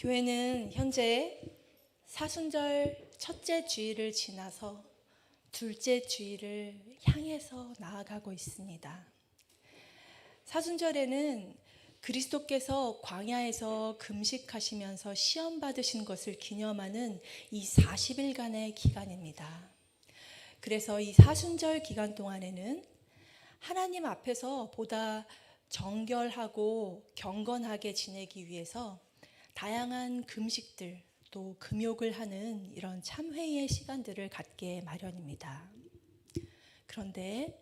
교회는 현재 사순절 첫째 주일을 지나서 둘째 주일을 향해서 나아가고 있습니다. 사순절에는 그리스도께서 광야에서 금식하시면서 시험 받으신 것을 기념하는 이 40일간의 기간입니다. 그래서 이 사순절 기간 동안에는 하나님 앞에서 보다 정결하고 경건하게 지내기 위해서 다양한 금식들 또 금욕을 하는 이런 참회의 시간들을 갖게 마련입니다. 그런데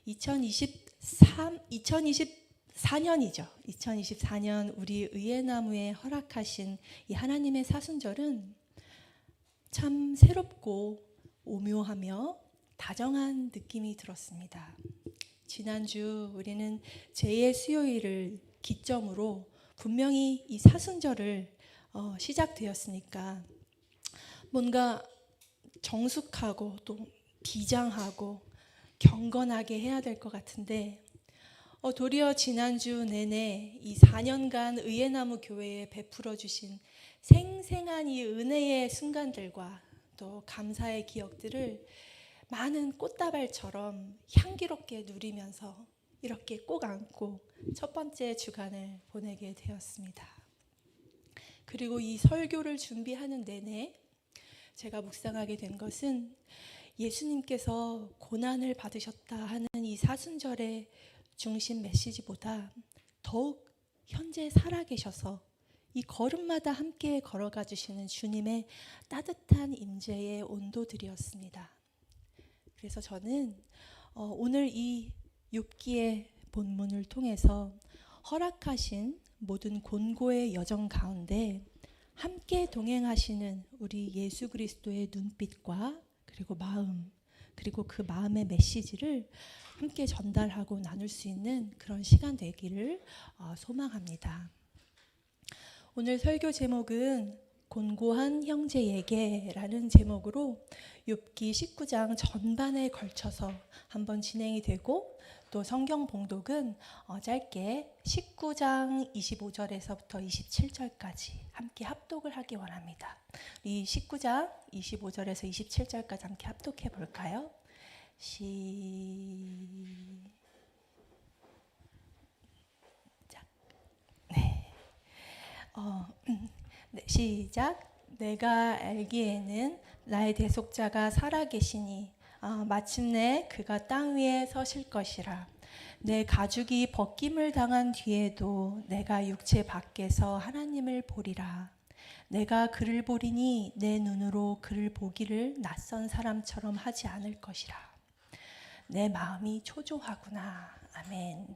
2024년이죠. 우리 의회나무에 허락하신 이 하나님의 사순절은 참 새롭고 오묘하며 다정한 느낌이 들었습니다. 지난주 우리는 제2의 수요일을 기점으로 분명히 이 사순절을 시작되었으니까 뭔가 정숙하고 또 비장하고 경건하게 해야 될 것 같은데 도리어 지난주 내내 이 4년간 의회나무 교회에 베풀어 주신 생생한 이 은혜의 순간들과 또 감사의 기억들을 많은 꽃다발처럼 향기롭게 누리면서 이렇게 꼭 안고 첫 번째 주간을 보내게 되었습니다. 그리고 이 설교를 준비하는 내내 제가 묵상하게 된 것은 예수님께서 고난을 받으셨다 하는 이 사순절의 중심 메시지보다 더욱 현재 살아계셔서 이 걸음마다 함께 걸어가 주시는 주님의 따뜻한 임재의 온도들이었습니다. 그래서 저는 오늘 이 욥기의 본문을 통해서 허락하신 모든 곤고의 여정 가운데 함께 동행하시는 우리 예수 그리스도의 눈빛과 그리고 마음, 그리고 그 마음의 메시지를 함께 전달하고 나눌 수 있는 그런 시간 되기를 소망합니다. 오늘 설교 제목은 곤고한 형제에게라는 제목으로 욥기 19장 전반에 걸쳐서 한번 진행이 되고, 또 성경 봉독은 짧게 19장 25절에서부터 27절까지 함께 합독을 하기 원합니다. 이 19장 25절에서 27절까지 함께 합독해 볼까요? 시작. 네, 시작. 내가 알기에는 나의 대속자가 살아계시니 마침내 그가 땅 위에 서실 것이라. 내 가죽이 벗김을 당한 뒤에도 내가 육체 밖에서 하나님을 보리라. 내가 그를 보리니 내 눈으로 그를 보기를 낯선 사람처럼 하지 않을 것이라. 내 마음이 초조하구나. 아멘.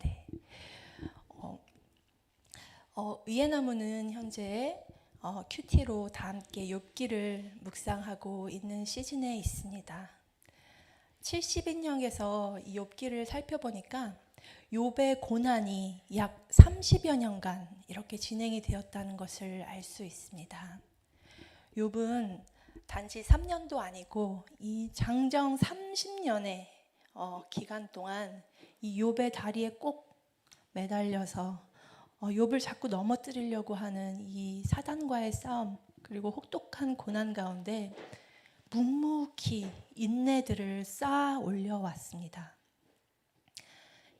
네. 의회나무는 현재 큐티로 다 함께 욥기를 묵상하고 있는 시즌에 있습니다. 70인역에서 이 욥기를 살펴보니까 욥의 고난이 약 30여 년간 이렇게 진행이 되었다는 것을 알 수 있습니다. 욥은 단지 3년도 아니고 이 장정 30년의 기간 동안 이 욥의 다리에 꼭 매달려서 욥을 자꾸 넘어뜨리려고 하는 이 사단과의 싸움, 그리고 혹독한 고난 가운데 묵묵히 인내들을 쌓아 올려왔습니다.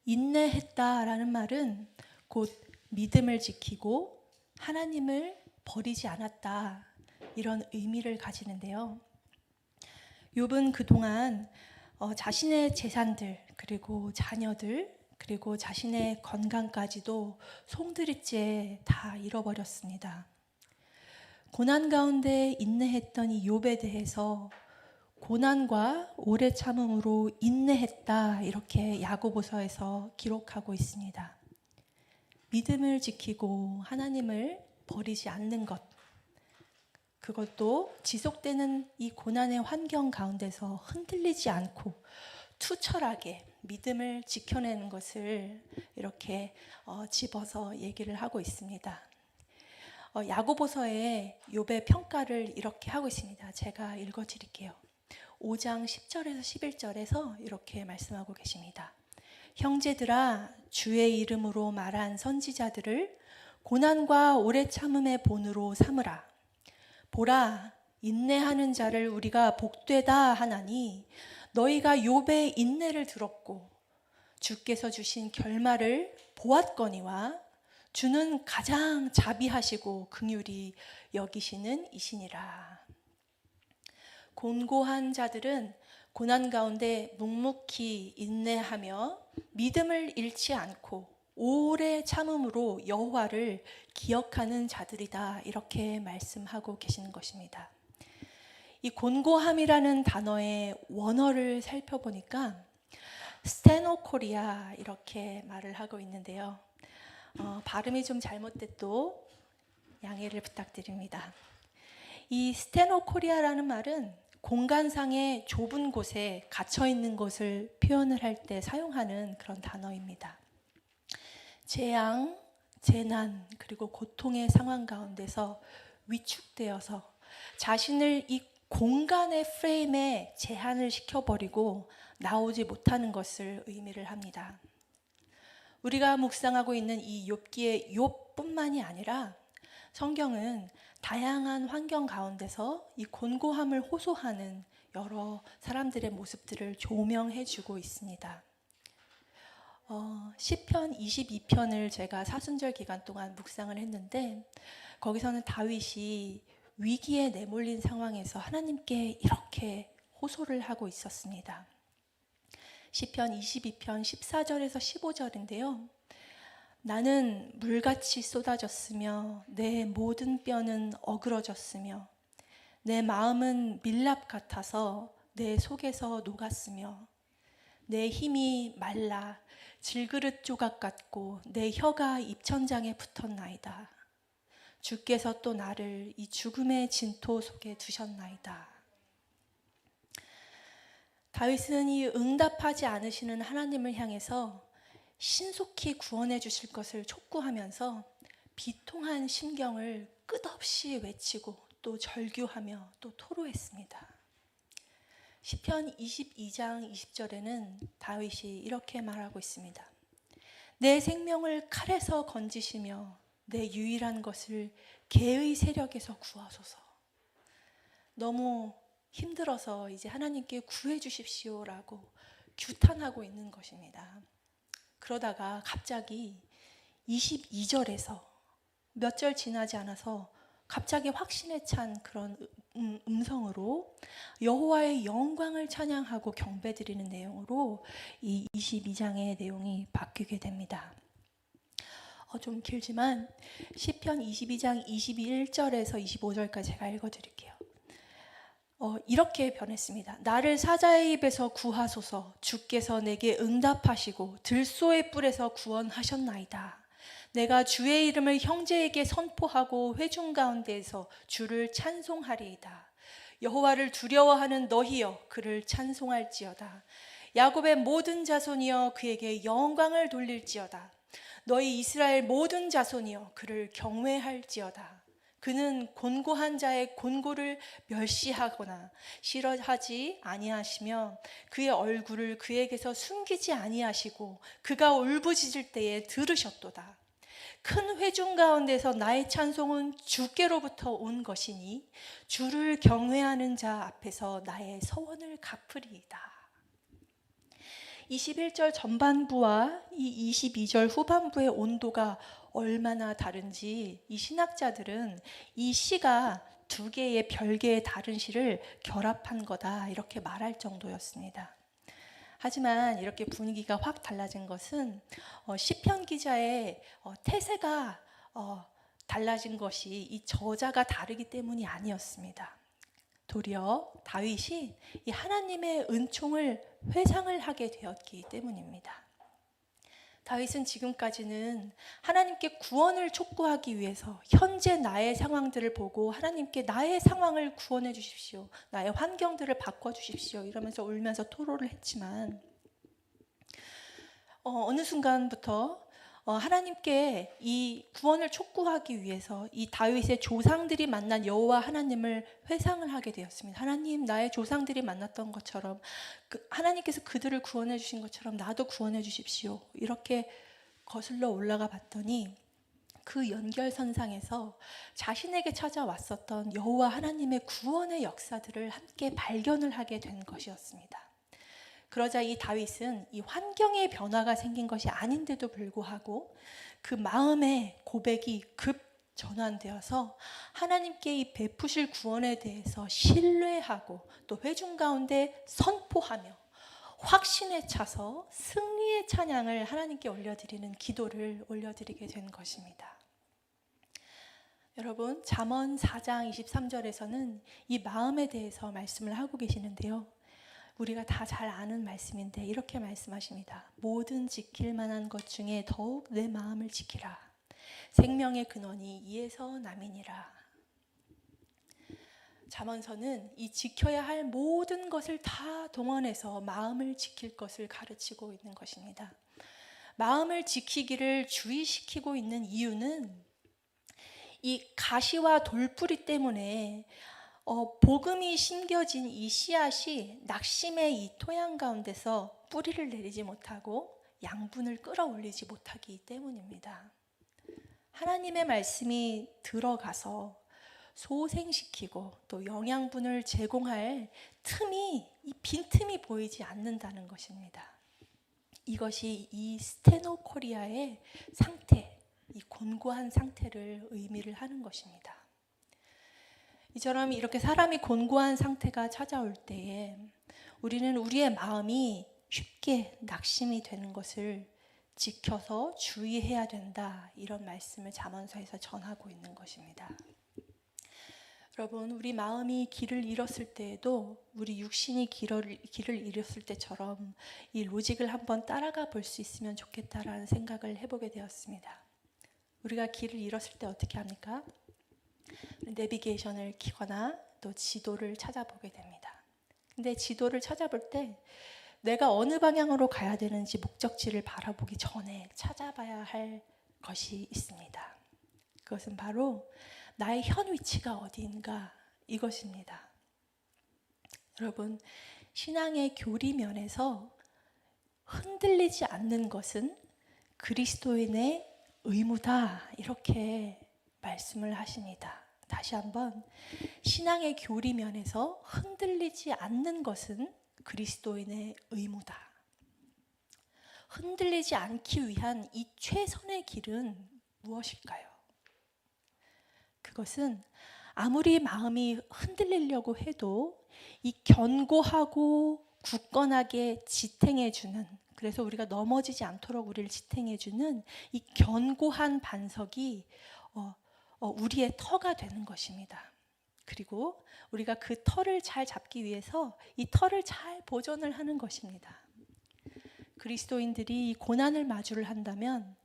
인내했다라는 말은 곧 믿음을 지키고 하나님을 버리지 않았다, 이런 의미를 가지는데요. 욥은 그동안 자신의 재산들, 그리고 자녀들, 그리고 자신의 건강까지도 송두리째 다 잃어버렸습니다. 고난 가운데 인내했던 이 욥에 대해서 고난과 오래 참음으로 인내했다, 이렇게 야고보서에서 기록하고 있습니다. 믿음을 지키고 하나님을 버리지 않는 것, 그것도 지속되는 이 고난의 환경 가운데서 흔들리지 않고 투철하게 믿음을 지켜내는 것을 이렇게 집어서 얘기를 하고 있습니다. 야고보서에 욥의 평가를 이렇게 하고 있습니다. 제가 읽어드릴게요. 5장 10절에서 11절에서 이렇게 말씀하고 계십니다. 형제들아, 주의 이름으로 말한 선지자들을 고난과 오래 참음의 본으로 삼으라. 보라, 인내하는 자를 우리가 복되다 하나니 너희가 욥의 인내를 들었고 주께서 주신 결말을 보았거니와 주는 가장 자비하시고 긍휼히 여기시는 이시니라. 곤고한 자들은 고난 가운데 묵묵히 인내하며 믿음을 잃지 않고 오래 참음으로 여호와를 기억하는 자들이다, 이렇게 말씀하고 계시는 것입니다. 이 곤고함이라는 단어의 원어를 살펴보니까 스테노코리아 이렇게 말을 하고 있는데요. 발음이 좀 잘못돼도 양해를 부탁드립니다. 이 스테노코리아라는 말은 공간상의 좁은 곳에 갇혀 있는 것을 표현을 할 때 사용하는 그런 단어입니다. 재앙, 재난, 그리고 고통의 상황 가운데서 위축되어서 자신을 이 공간의 프레임에 제한을 시켜버리고 나오지 못하는 것을 의미를 합니다. 우리가 묵상하고 있는 이 욥기의 욥뿐만이 아니라 성경은 다양한 환경 가운데서 이 곤고함을 호소하는 여러 사람들의 모습들을 조명해 주고 있습니다. 시편 22편을 제가 사순절 기간 동안 묵상을 했는데 거기서는 다윗이 위기에 내몰린 상황에서 하나님께 이렇게 호소를 하고 있었습니다. 시편 22편 14절에서 15절인데요. 나는 물같이 쏟아졌으며 내 모든 뼈는 어그러졌으며 내 마음은 밀랍 같아서 내 속에서 녹았으며 내 힘이 말라 질그릇 조각 같고 내 혀가 입천장에 붙었나이다. 주께서 또 나를 이 죽음의 진토 속에 두셨나이다. 다윗은 이 응답하지 않으시는 하나님을 향해서 신속히 구원해 주실 것을 촉구하면서 비통한 심경을 끝없이 외치고 또 절규하며 또 토로했습니다. 시편 22장 20절에는 다윗이 이렇게 말하고 있습니다. 내 생명을 칼에서 건지시며 내 유일한 것을 개의 세력에서 구하소서. 너무 힘들어서 이제 하나님께 구해 주십시오라고 규탄하고 있는 것입니다. 그러다가 갑자기 22절에서 몇 절 지나지 않아서 갑자기 확신에 찬 그런 음성으로 여호와의 영광을 찬양하고 경배드리는 내용으로 이 22장의 내용이 바뀌게 됩니다. 좀 길지만 시편 22장 21절에서 25절까지 제가 읽어드릴게요. 이렇게 변했습니다. 나를 사자의 입에서 구하소서. 주께서 내게 응답하시고 들소의 뿔에서 구원하셨나이다. 내가 주의 이름을 형제에게 선포하고 회중 가운데에서 주를 찬송하리이다. 여호와를 두려워하는 너희여 그를 찬송할지어다. 야곱의 모든 자손이여 그에게 영광을 돌릴지어다. 너희 이스라엘 모든 자손이여 그를 경외할지어다. 그는 곤고한 자의 곤고를 멸시하거나 싫어하지 아니하시며 그의 얼굴을 그에게서 숨기지 아니하시고 그가 울부짖을 때에 들으셨도다. 큰 회중 가운데서 나의 찬송은 주께로부터 온 것이니 주를 경외하는 자 앞에서 나의 서원을 갚으리이다. 21절 전반부와 이 22절 후반부의 온도가 얼마나 다른지 이 신학자들은 이 시가 두 개의 별개의 다른 시를 결합한 거다 이렇게 말할 정도였습니다. 하지만 이렇게 분위기가 확 달라진 것은 시편 기자의 태세가 달라진 것이 이 저자가 다르기 때문이 아니었습니다. 도리어 다윗이 이 하나님의 은총을 회상을 하게 되었기 때문입니다. 다윗은 지금까지는 하나님께 구원을 촉구하기 위해서 현재 나의 상황들을 보고 하나님께 나의 상황을 구원해 주십시오, 나의 환경들을 바꿔 주십시오 이러면서 울면서 토로를 했지만 어느 순간부터 하나님께 이 구원을 촉구하기 위해서 이 다윗의 조상들이 만난 여호와 하나님을 회상을 하게 되었습니다. 하나님, 나의 조상들이 만났던 것처럼 하나님께서 그들을 구원해 주신 것처럼 나도 구원해 주십시오. 이렇게 거슬러 올라가 봤더니 그 연결선상에서 자신에게 찾아왔었던 여호와 하나님의 구원의 역사들을 함께 발견을 하게 된 것이었습니다. 그러자 이 다윗은 이 환경의 변화가 생긴 것이 아닌데도 불구하고 그 마음의 고백이 급 전환되어서 하나님께 이 베푸실 구원에 대해서 신뢰하고 또 회중 가운데 선포하며 확신에 차서 승리의 찬양을 하나님께 올려드리는 기도를 올려드리게 된 것입니다. 여러분, 잠언 4장 23절에서는 이 마음에 대해서 말씀을 하고 계시는데요. 우리가 다 잘 아는 말씀인데 이렇게 말씀하십니다. 모든 지킬 만한 것 중에 더욱 내 마음을 지키라. 생명의 근원이 이에서 남이니라. 잠언서는 이 지켜야 할 모든 것을 다 동원해서 마음을 지킬 것을 가르치고 있는 것입니다. 마음을 지키기를 주의시키고 있는 이유는 이 가시와 돌뿌리 때문에 복음이 심겨진 이 씨앗이 낙심의 이 토양 가운데서 뿌리를 내리지 못하고 양분을 끌어올리지 못하기 때문입니다. 하나님의 말씀이 들어가서 소생시키고 또 영양분을 제공할 틈이, 이 빈틈이 보이지 않는다는 것입니다. 이것이 이 스테노코리아의 상태, 이 곤고한 상태를 의미를 하는 것입니다. 이처럼 이렇게 사람이 곤고한 상태가 찾아올 때에 우리는 우리의 마음이 쉽게 낙심이 되는 것을 지켜서 주의해야 된다, 이런 말씀을 잠언서에서 전하고 있는 것입니다. 여러분, 우리 마음이 길을 잃었을 때에도 우리 육신이 길을 잃었을 때처럼 이 로직을 한번 따라가 볼 수 있으면 좋겠다라는 생각을 해보게 되었습니다. 우리가 길을 잃었을 때 어떻게 합니까? 내비게이션을 켜거나 또 지도를 찾아보게 됩니다. 근데 지도를 찾아볼 때 내가 어느 방향으로 가야 되는지 목적지를 바라보기 전에 찾아봐야 할 것이 있습니다. 그것은 바로 나의 현 위치가 어디인가, 이것입니다. 여러분, 신앙의 교리면에서 흔들리지 않는 것은 그리스도인의 의무다, 이렇게 말씀을 하십니다. 다시 한번, 신앙의 교리면에서 흔들리지 않는 것은 그리스도인의 의무다. 흔들리지 않기 위한 이 최선의 길은 무엇일까요? 그것은 아무리 마음이 흔들리려고 해도 이 견고하고 굳건하게 지탱해주는, 그래서 우리가 넘어지지 않도록 우리를 지탱해주는 이 견고한 반석이 우리의 터가 되는 것입니다. 그리고 우리가 그 터를 잘 잡기 위해서 이 터를 잘 보존을 하는 것입니다. 그리스도인들이 이 고난을 마주를 한다면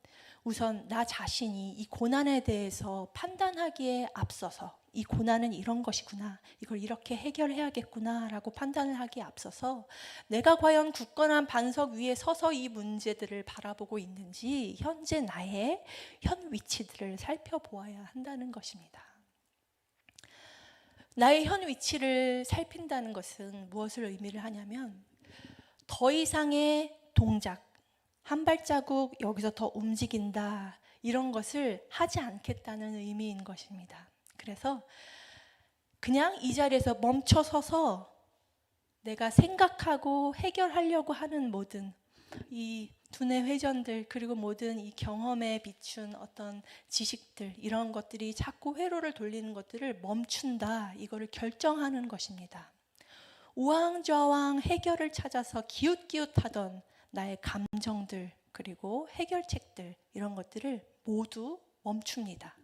우선 나 자신이 이 고난에 대해서 판단하기에 앞서서 이 고난은 이런 것이구나, 이걸 이렇게 해결해야겠구나 라고 판단을 하기에 앞서서 내가 과연 굳건한 반석 위에 서서 이 문제들을 바라보고 있는지 현재 나의 현 위치들을 살펴보아야 한다는 것입니다. 나의 현 위치를 살핀다는 것은 무엇을 의미를 하냐면 더 이상의 동작, 한 발자국 여기서 더 움직인다, 이런 것을 하지 않겠다는 의미인 것입니다. 그래서 그냥 이 자리에서 멈춰서서 내가 생각하고 해결하려고 하는 모든 이 두뇌 회전들, 그리고 모든 이 경험에 비춘 어떤 지식들, 이런 것들이 자꾸 회로를 돌리는 것들을 멈춘다, 이거를 결정하는 것입니다. 우왕좌왕 해결을 찾아서 기웃기웃하던 나의 감정들, 그리고 해결책들, 이런 것들을 모두 멈춥니다.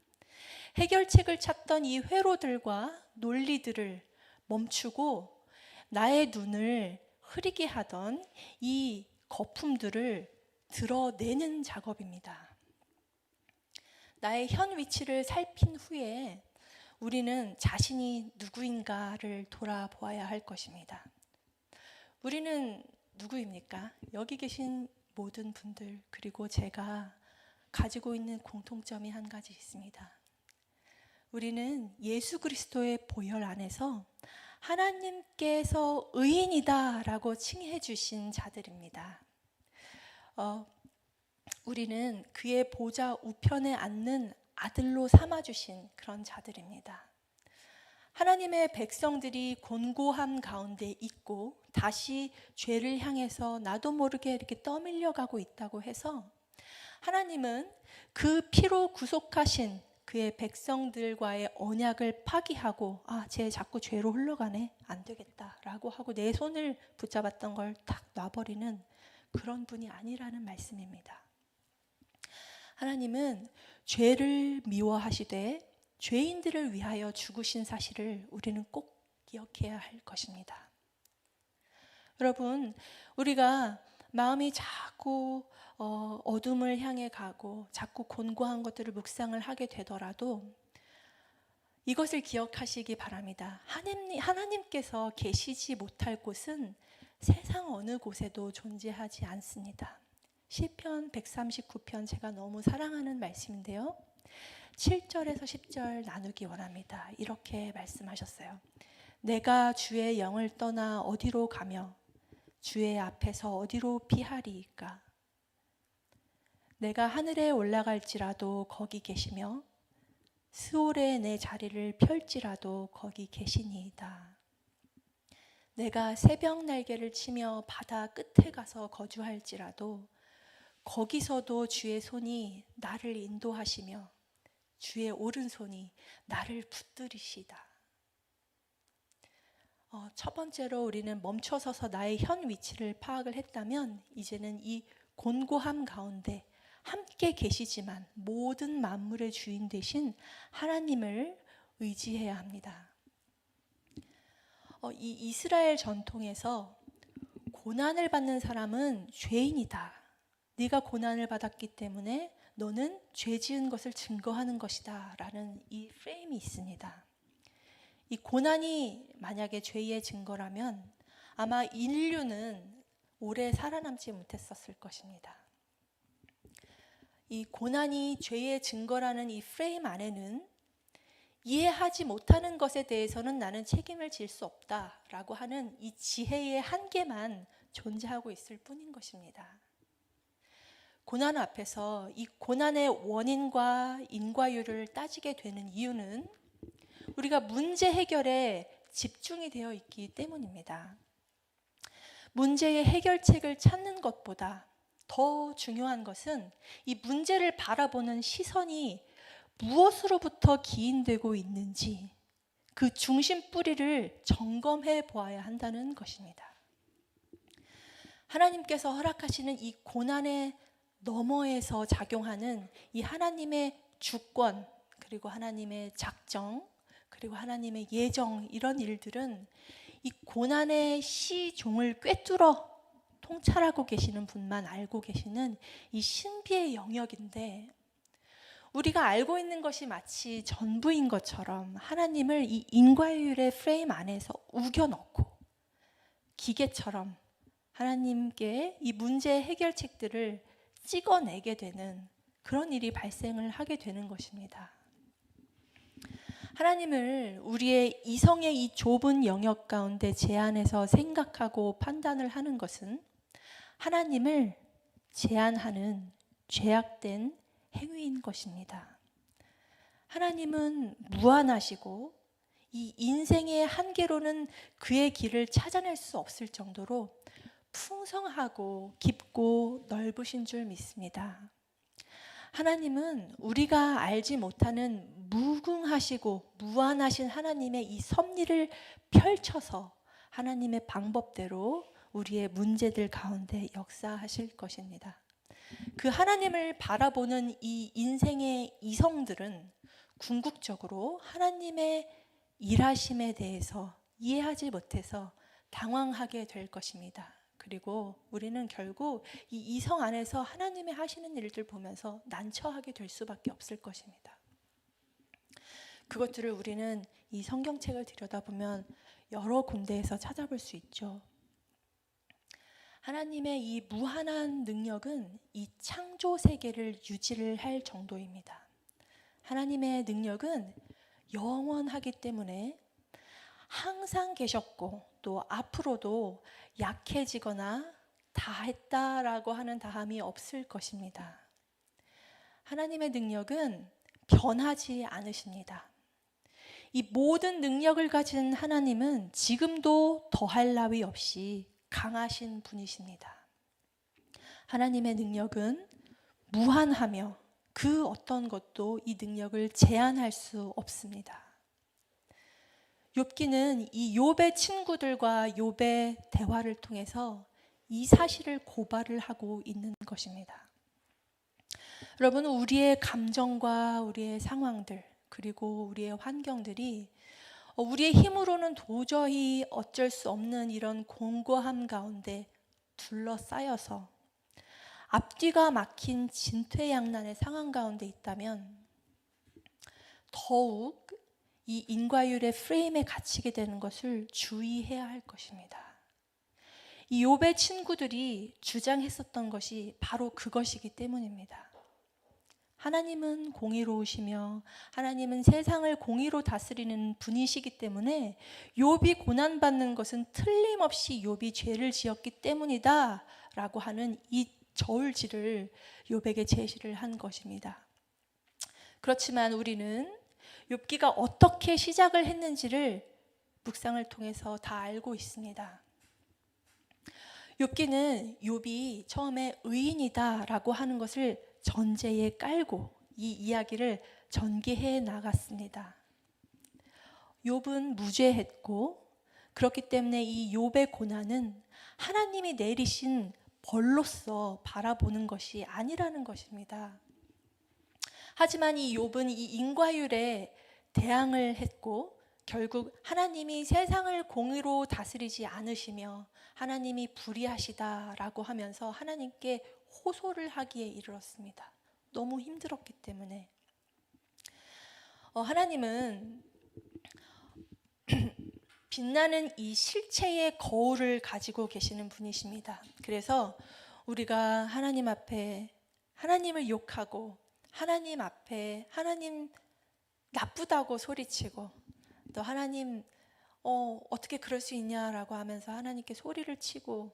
해결책을 찾던 이 회로들과 논리들을 멈추고 나의 눈을 흐리게 하던 이 거품들을 드러내는 작업입니다. 나의 현 위치를 살핀 후에 우리는 자신이 누구인가를 돌아보아야 할 것입니다. 우리는 누구입니까? 여기 계신 모든 분들, 그리고 제가 가지고 있는 공통점이 한 가지 있습니다. 우리는 예수 그리스도의 보혈 안에서 하나님께서 의인이다 라고 칭해 주신 자들입니다. 우리는 그의 보좌 우편에 앉는 아들로 삼아주신 그런 자들입니다. 하나님의 백성들이 곤고함 가운데 있고 다시 죄를 향해서 나도 모르게 이렇게 떠밀려가고 있다고 해서 하나님은 그 피로 구속하신 그의 백성들과의 언약을 파기하고 쟤 자꾸 죄로 흘러가네, 안 되겠다라고 하고 내 손을 붙잡았던 걸 탁 놔버리는 그런 분이 아니라는 말씀입니다. 하나님은 죄를 미워하시되 죄인들을 위하여 죽으신 사실을 우리는 꼭 기억해야 할 것입니다. 여러분, 우리가 마음이 자꾸 어둠을 향해 가고 자꾸 곤고한 것들을 묵상을 하게 되더라도 이것을 기억하시기 바랍니다. 하나님께서 계시지 못할 곳은 세상 어느 곳에도 존재하지 않습니다. 시편 139편 제가 너무 사랑하는 말씀인데요. 7절에서 10절 나누기 원합니다. 이렇게 말씀하셨어요. 내가 주의 영을 떠나 어디로 가며 주의 앞에서 어디로 피하리이까? 내가 하늘에 올라갈지라도 거기 계시며 스올에 내 자리를 펼지라도 거기 계시니이다. 내가 새벽 날개를 치며 바다 끝에 가서 거주할지라도 거기서도 주의 손이 나를 인도하시며 주의 오른손이 나를 붙들으시다. 첫 번째로 우리는 멈춰서서 나의 현 위치를 파악을 했다면 이제는 이 곤고함 가운데 함께 계시지만 모든 만물의 주인 되신 하나님을 의지해야 합니다. 이 이스라엘 전통에서 고난을 받는 사람은 죄인이다. 네가 고난을 받았기 때문에 너는 죄 지은 것을 증거하는 것이다 라는 이 프레임이 있습니다. 이 고난이 만약에 죄의 증거라면 아마 인류는 오래 살아남지 못했었을 것입니다. 이 고난이 죄의 증거라는 이 프레임 안에는 이해하지 못하는 것에 대해서는 나는 책임을 질 수 없다라고 하는 이 지혜의 한계만 존재하고 있을 뿐인 것입니다. 고난 앞에서 이 고난의 원인과 인과율을 따지게 되는 이유는 우리가 문제 해결에 집중이 되어 있기 때문입니다. 문제의 해결책을 찾는 것보다 더 중요한 것은 이 문제를 바라보는 시선이 무엇으로부터 기인되고 있는지 그 중심 뿌리를 점검해 보아야 한다는 것입니다. 하나님께서 허락하시는 이 고난의 너머에서 작용하는 이 하나님의 주권, 그리고 하나님의 작정, 그리고 하나님의 예정, 이런 일들은 이 고난의 시종을 꿰뚫어 통찰하고 계시는 분만 알고 계시는 이 신비의 영역인데, 우리가 알고 있는 것이 마치 전부인 것처럼 하나님을 이 인과율의 프레임 안에서 우겨넣고 기계처럼 하나님께 이 문제의 해결책들을 찍어내게 되는 그런 일이 발생을 하게 되는 것입니다. 하나님을 우리의 이성의 이 좁은 영역 가운데 제한해서 생각하고 판단을 하는 것은 하나님을 제한하는 죄악된 행위인 것입니다. 하나님은 무한하시고 이 인생의 한계로는 그의 길을 찾아낼 수 없을 정도로 풍성하고 깊고 넓으신 줄 믿습니다. 하나님은 우리가 알지 못하는 무궁하시고 무한하신 하나님의 이 섭리를 펼쳐서 하나님의 방법대로 우리의 문제들 가운데 역사하실 것입니다. 그 하나님을 바라보는 이 인생의 이성들은 궁극적으로 하나님의 일하심에 대해서 이해하지 못해서 당황하게 될 것입니다. 그리고 우리는 결국 이 이성 안에서 하나님의 하시는 일들 보면서 난처하게 될 수밖에 없을 것입니다. 그것들을 우리는 이 성경책을 들여다보면 여러 군데에서 찾아볼 수 있죠. 하나님의 이 무한한 능력은 이 창조 세계를 유지를 할 정도입니다. 하나님의 능력은 영원하기 때문에 항상 계셨고 또 앞으로도 약해지거나 다 했다라고 하는 다함이 없을 것입니다. 하나님의 능력은 변하지 않으십니다. 이 모든 능력을 가진 하나님은 지금도 더할 나위 없이 강하신 분이십니다. 하나님의 능력은 무한하며 그 어떤 것도 이 능력을 제한할 수 없습니다. 욥기는 이 욥의 친구들과 욥의 대화를 통해서 이 사실을 고발을 하고 있는 것입니다. 여러분, 우리의 감정과 우리의 상황들 그리고 우리의 환경들이 우리의 힘으로는 도저히 어쩔 수 없는 이런 공고함 가운데 둘러싸여서 앞뒤가 막힌 진퇴양난의 상황 가운데 있다면 더욱 이 인과율의 프레임에 갇히게 되는 것을 주의해야 할 것입니다. 이 욥의 친구들이 주장했었던 것이 바로 그것이기 때문입니다. 하나님은 공의로우시며 하나님은 세상을 공의로 다스리는 분이시기 때문에 욥이 고난받는 것은 틀림없이 욥이 죄를 지었기 때문이다 라고 하는 이 저울질을 욥에게 제시를 한 것입니다. 그렇지만 우리는 욥기가 어떻게 시작을 했는지를 묵상을 통해서 다 알고 있습니다. 욥기는 욥이 처음에 의인이다라고 하는 것을 전제에 깔고 이 이야기를 전개해 나갔습니다. 욥은 무죄했고 그렇기 때문에 이 욥의 고난은 하나님이 내리신 벌로서 바라보는 것이 아니라는 것입니다. 하지만 이 욥은 이 인과율에 대항을 했고 결국 하나님이 세상을 공의로 다스리지 않으시며 하나님이 불의하시다라고 하면서 하나님께 호소를 하기에 이르렀습니다. 너무 힘들었기 때문에. 하나님은 빛나는 이 실체의 거울을 가지고 계시는 분이십니다. 그래서 우리가 하나님 앞에 하나님을 욕하고 하나님 앞에 하나님 나쁘다고 소리치고 또 하나님 어떻게 그럴 수 있냐라고 하면서 하나님께 소리를 치고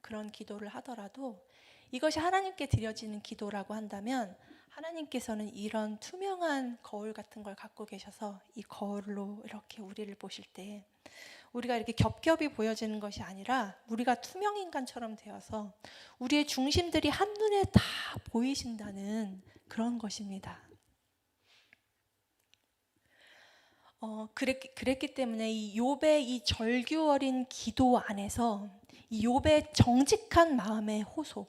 그런 기도를 하더라도 이것이 하나님께 드려지는 기도라고 한다면 하나님께서는 이런 투명한 거울 같은 걸 갖고 계셔서 이 거울로 이렇게 우리를 보실 때 우리가 이렇게 겹겹이 보여지는 것이 아니라 우리가 투명인간처럼 되어서 우리의 중심들이 한눈에 다 보이신다는 그런 것입니다. 그랬기 때문에 이 욥의 이 절규 어린 기도 안에서 이 욥의 정직한 마음의 호소,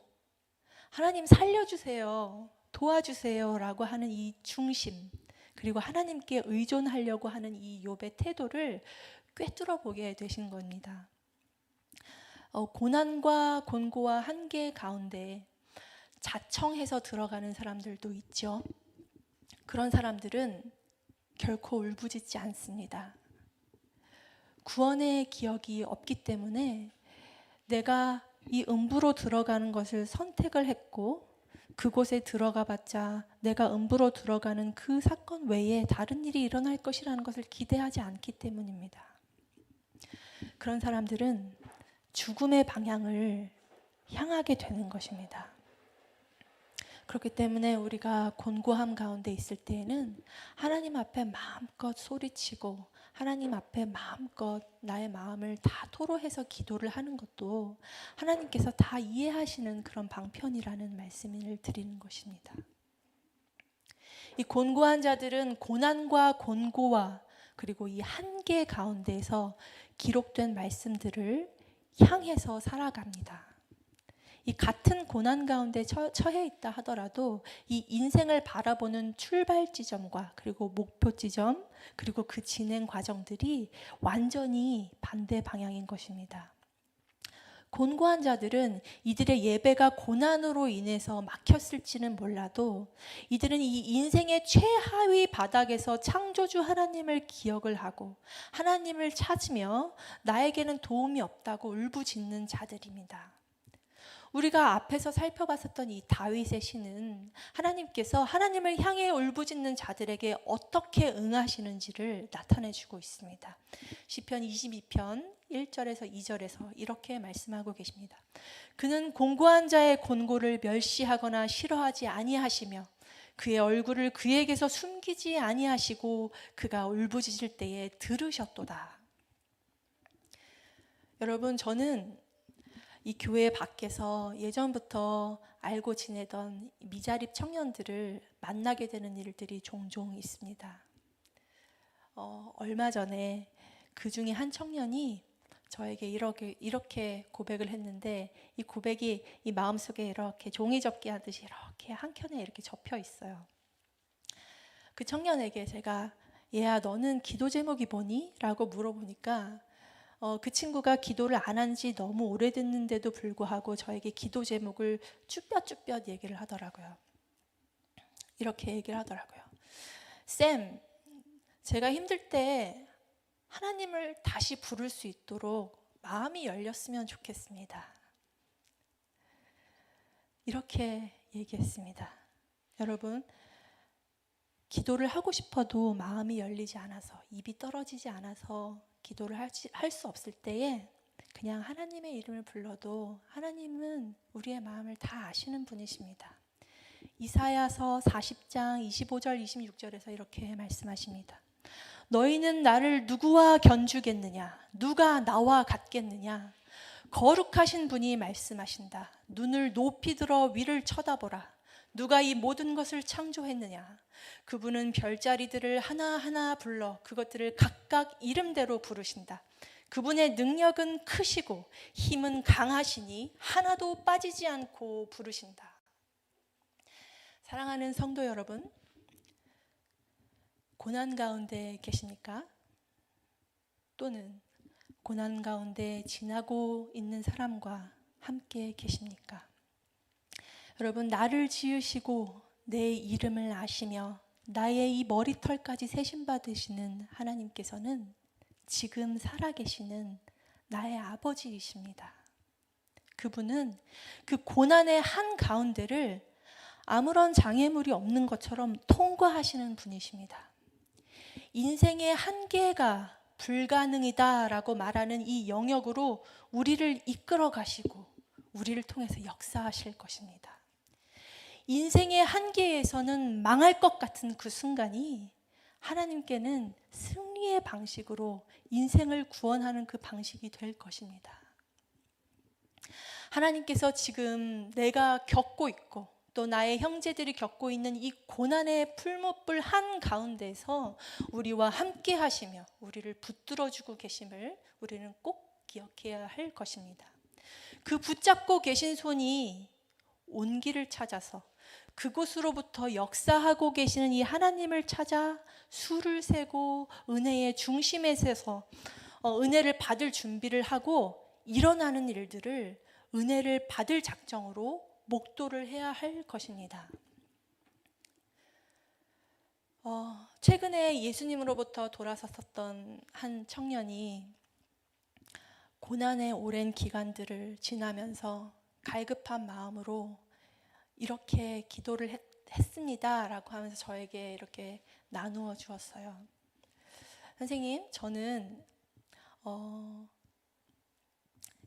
하나님 살려주세요, 도와주세요 라고 하는 이 중심, 그리고 하나님께 의존하려고 하는 이 욥의 태도를 꿰뚫어 보게 되신 겁니다. 고난과 곤고와 한계 가운데 자청해서 들어가는 사람들도 있죠. 그런 사람들은 결코 울부짖지 않습니다. 구원의 기억이 없기 때문에 내가 이 음부로 들어가는 것을 선택을 했고 그곳에 들어가 봤자 내가 음부로 들어가는 그 사건 외에 다른 일이 일어날 것이라는 것을 기대하지 않기 때문입니다. 그런 사람들은 죽음의 방향을 향하게 되는 것입니다. 그렇기 때문에 우리가 곤고함 가운데 있을 때에는 하나님 앞에 마음껏 소리치고 하나님 앞에 마음껏 나의 마음을 다 토로해서 기도를 하는 것도 하나님께서 다 이해하시는 그런 방편이라는 말씀을 드리는 것입니다. 이 곤고한 자들은 고난과 곤고와 그리고 이 한계 가운데에서 기록된 말씀들을 향해서 살아갑니다. 이 같은 고난 가운데 처해 있다 하더라도 이 인생을 바라보는 출발 지점과 그리고 목표 지점 그리고 그 진행 과정들이 완전히 반대 방향인 것입니다. 곤고한 자들은 이들의 예배가 고난으로 인해서 막혔을지는 몰라도 이들은 이 인생의 최하위 바닥에서 창조주 하나님을 기억을 하고 하나님을 찾으며 나에게는 도움이 없다고 울부짖는 자들입니다. 우리가 앞에서 살펴봤었던 이 다윗의 시는 하나님께서 하나님을 향해 울부짖는 자들에게 어떻게 응하시는지를 나타내주고 있습니다. 시편 22편 1절에서 2절에서 이렇게 말씀하고 계십니다. 그는 곤고한 자의 곤고를 멸시하거나 싫어하지 아니하시며 그의 얼굴을 그에게서 숨기지 아니하시고 그가 울부짖을 때에 들으셨도다. 여러분, 저는 이 교회 밖에서 예전부터 알고 지내던 미자립 청년들을 만나게 되는 일들이 종종 있습니다. 얼마 전에 그 중에 한 청년이 저에게 이렇게 고백을 했는데, 이 고백이 이 마음속에 이렇게 종이접기 하듯이 이렇게 한 켠에 이렇게 접혀 있어요. 그 청년에게 제가 얘야, 너는 기도 제목이 뭐니? 라고 물어보니까 그 친구가 기도를 안 한 지 너무 오래됐는데도 불구하고 저에게 기도 제목을 쭈뼛쭈뼛 얘기를 하더라고요. 이렇게 얘기를 하더라고요. 쌤, 제가 힘들 때 하나님을 다시 부를 수 있도록 마음이 열렸으면 좋겠습니다. 이렇게 얘기했습니다. 여러분, 기도를 하고 싶어도 마음이 열리지 않아서, 입이 떨어지지 않아서 기도를 할 수 없을 때에 그냥 하나님의 이름을 불러도 하나님은 우리의 마음을 다 아시는 분이십니다. 이사야서 40장 25절 26절에서 이렇게 말씀하십니다. 너희는 나를 누구와 견주겠느냐? 누가 나와 같겠느냐? 거룩하신 분이 말씀하신다. 눈을 높이 들어 위를 쳐다보라. 누가 이 모든 것을 창조했느냐? 그분은 별자리들을 하나하나 불러 그것들을 각각 이름대로 부르신다. 그분의 능력은 크시고 힘은 강하시니 하나도 빠지지 않고 부르신다. 사랑하는 성도 여러분, 고난 가운데 계십니까? 또는 고난 가운데 지나고 있는 사람과 함께 계십니까? 여러분, 나를 지으시고 내 이름을 아시며 나의 이 머리털까지 세심받으시는 하나님께서는 지금 살아계시는 나의 아버지이십니다. 그분은 그 고난의 한가운데를 아무런 장애물이 없는 것처럼 통과하시는 분이십니다. 인생의 한계가 불가능이다라고 말하는 이 영역으로 우리를 이끌어 가시고 우리를 통해서 역사하실 것입니다. 인생의 한계에서는 망할 것 같은 그 순간이 하나님께는 승리의 방식으로 인생을 구원하는 그 방식이 될 것입니다. 하나님께서 지금 내가 겪고 있고 또 나의 형제들이 겪고 있는 이 고난의 풀무불 한가운데서 우리와 함께 하시며 우리를 붙들어주고 계심을 우리는 꼭 기억해야 할 것입니다. 그 붙잡고 계신 손이 온기를 찾아서 그곳으로부터 역사하고 계시는 이 하나님을 찾아 수를 세고 은혜의 중심에 서서 은혜를 받을 준비를 하고 일어나는 일들을 은혜를 받을 작정으로 목도를 해야 할 것입니다. 최근에 예수님으로부터 돌아섰던 한 청년이 고난의 오랜 기간들을 지나면서 갈급한 마음으로 이렇게 기도를 했습니다 라고 하면서 저에게 이렇게 나누어 주었어요. 선생님, 저는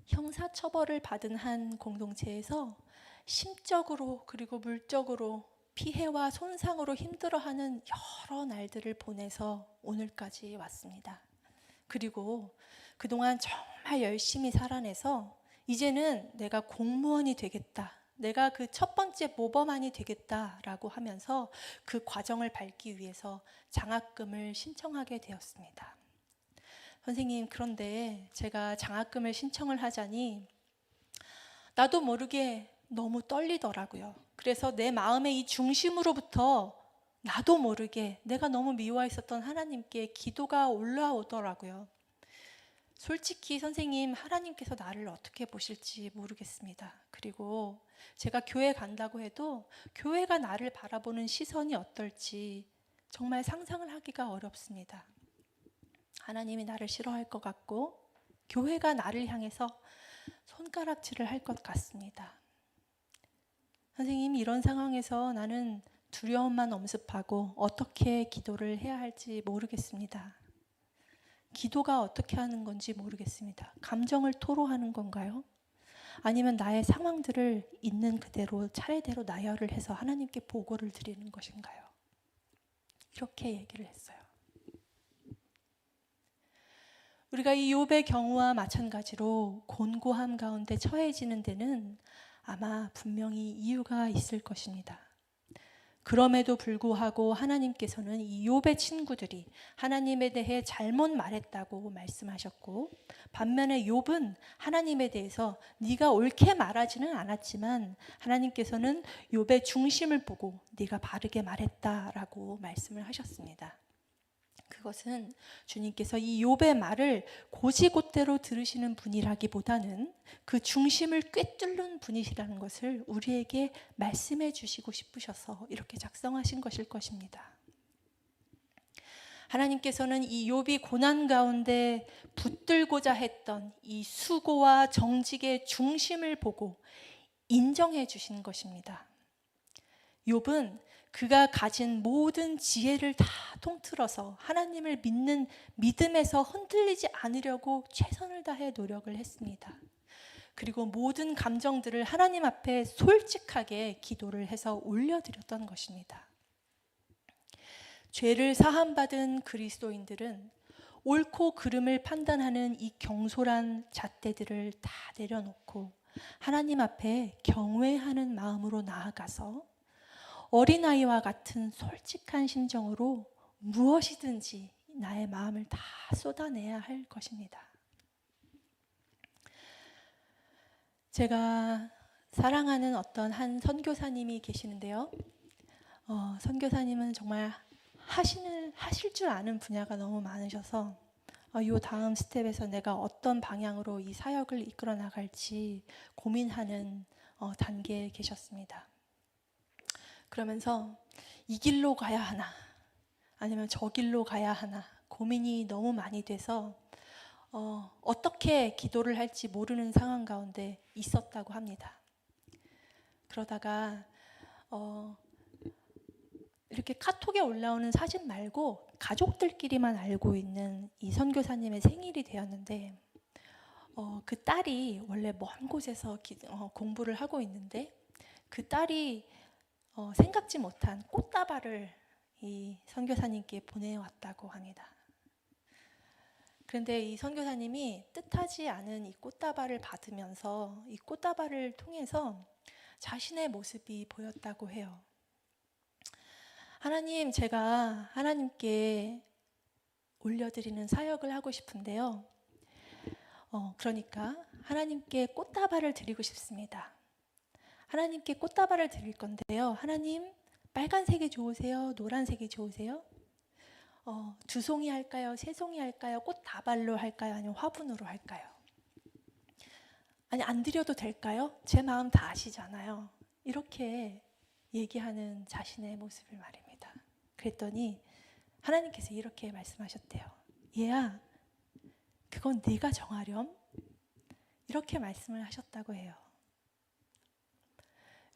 형사처벌을 받은 한 공동체에서 심적으로 그리고 물적으로 피해와 손상으로 힘들어하는 여러 날들을 보내서 오늘까지 왔습니다. 그리고 그동안 정말 열심히 살아내서 이제는 내가 공무원이 되겠다, 내가 그 첫 번째 모범안이 되겠다라고 하면서 그 과정을 밟기 위해서 장학금을 신청하게 되었습니다. 선생님, 그런데 제가 장학금을 신청을 하자니 나도 모르게 너무 떨리더라고요. 그래서 내 마음의 이 중심으로부터 나도 모르게 내가 너무 미워했었던 하나님께 기도가 올라오더라고요. 솔직히 선생님, 하나님께서 나를 어떻게 보실지 모르겠습니다. 그리고 제가 교회 간다고 해도 교회가 나를 바라보는 시선이 어떨지 정말 상상을 하기가 어렵습니다. 하나님이 나를 싫어할 것 같고 교회가 나를 향해서 손가락질을 할 것 같습니다. 선생님, 이런 상황에서 나는 두려움만 엄습하고 어떻게 기도를 해야 할지 모르겠습니다. 기도가 어떻게 하는 건지 모르겠습니다. 감정을 토로하는 건가요? 아니면 나의 상황들을 있는 그대로 차례대로 나열을 해서 하나님께 보고를 드리는 것인가요? 이렇게 얘기를 했어요. 우리가 이 욥의 경우와 마찬가지로 곤고함 가운데 처해지는 데는 아마 분명히 이유가 있을 것입니다. 그럼에도 불구하고 하나님께서는 이 욥의 친구들이 하나님에 대해 잘못 말했다고 말씀하셨고, 반면에 욥은 하나님에 대해서 네가 옳게 말하지는 않았지만 하나님께서는 욥의 중심을 보고 네가 바르게 말했다라고 말씀을 하셨습니다. 그것은 주님께서 이 욥의 말을 곧이곧대로 들으시는 분이라기보다는 그 중심을 꿰뚫는 분이시라는 것을 우리에게 말씀해 주시고 싶으셔서 이렇게 작성하신 것일 것입니다. 하나님께서는 이 욥이 고난 가운데 붙들고자 했던 이 수고와 정직의 중심을 보고 인정해 주신 것입니다. 욥은 그가 가진 모든 지혜를 다 통틀어서 하나님을 믿는 믿음에서 흔들리지 않으려고 최선을 다해 노력을 했습니다. 그리고 모든 감정들을 하나님 앞에 솔직하게 기도를 해서 올려드렸던 것입니다. 죄를 사함받은 그리스도인들은 옳고 그름을 판단하는 이 경솔한 잣대들을 다 내려놓고 하나님 앞에 경외하는 마음으로 나아가서 어린아이와 같은 솔직한 심정으로 무엇이든지 나의 마음을 다 쏟아내야 할 것입니다. 제가 사랑하는 어떤 한 선교사님이 계시는데요. 선교사님은 정말 하실 줄 아는 분야가 너무 많으셔서 이 다음 스텝에서 내가 어떤 방향으로 이 사역을 이끌어 나갈지 고민하는 단계에 계셨습니다. 그러면서 이 길로 가야 하나 아니면 저 길로 가야 하나 고민이 너무 많이 돼서 어떻게 기도를 할지 모르는 상황 가운데 있었다고 합니다. 그러다가 이렇게 카톡에 올라오는 사진 말고 가족들끼리만 알고 있는 이 선교사님의 생일이 되었는데 그 딸이 원래 먼 곳에서 공부를 하고 있는데 그 딸이 생각지 못한 꽃다발을 이 선교사님께 보내왔다고 합니다. 그런데 이 선교사님이 뜻하지 않은 이 꽃다발을 받으면서 이 꽃다발을 통해서 자신의 모습이 보였다고 해요. 하나님, 제가 하나님께 올려드리는 사역을 하고 싶은데요. 그러니까 하나님께 꽃다발을 드리고 싶습니다. 하나님께 꽃다발을 드릴 건데요. 하나님, 빨간색이 좋으세요? 노란색이 좋으세요? 두 송이 할까요? 세 송이 할까요? 꽃다발로 할까요? 아니면 화분으로 할까요? 아니, 안 드려도 될까요? 제 마음 다 아시잖아요. 이렇게 얘기하는 자신의 모습을 말입니다. 그랬더니 하나님께서 이렇게 말씀하셨대요. 얘야, 그건 네가 정하렴. 이렇게 말씀을 하셨다고 해요.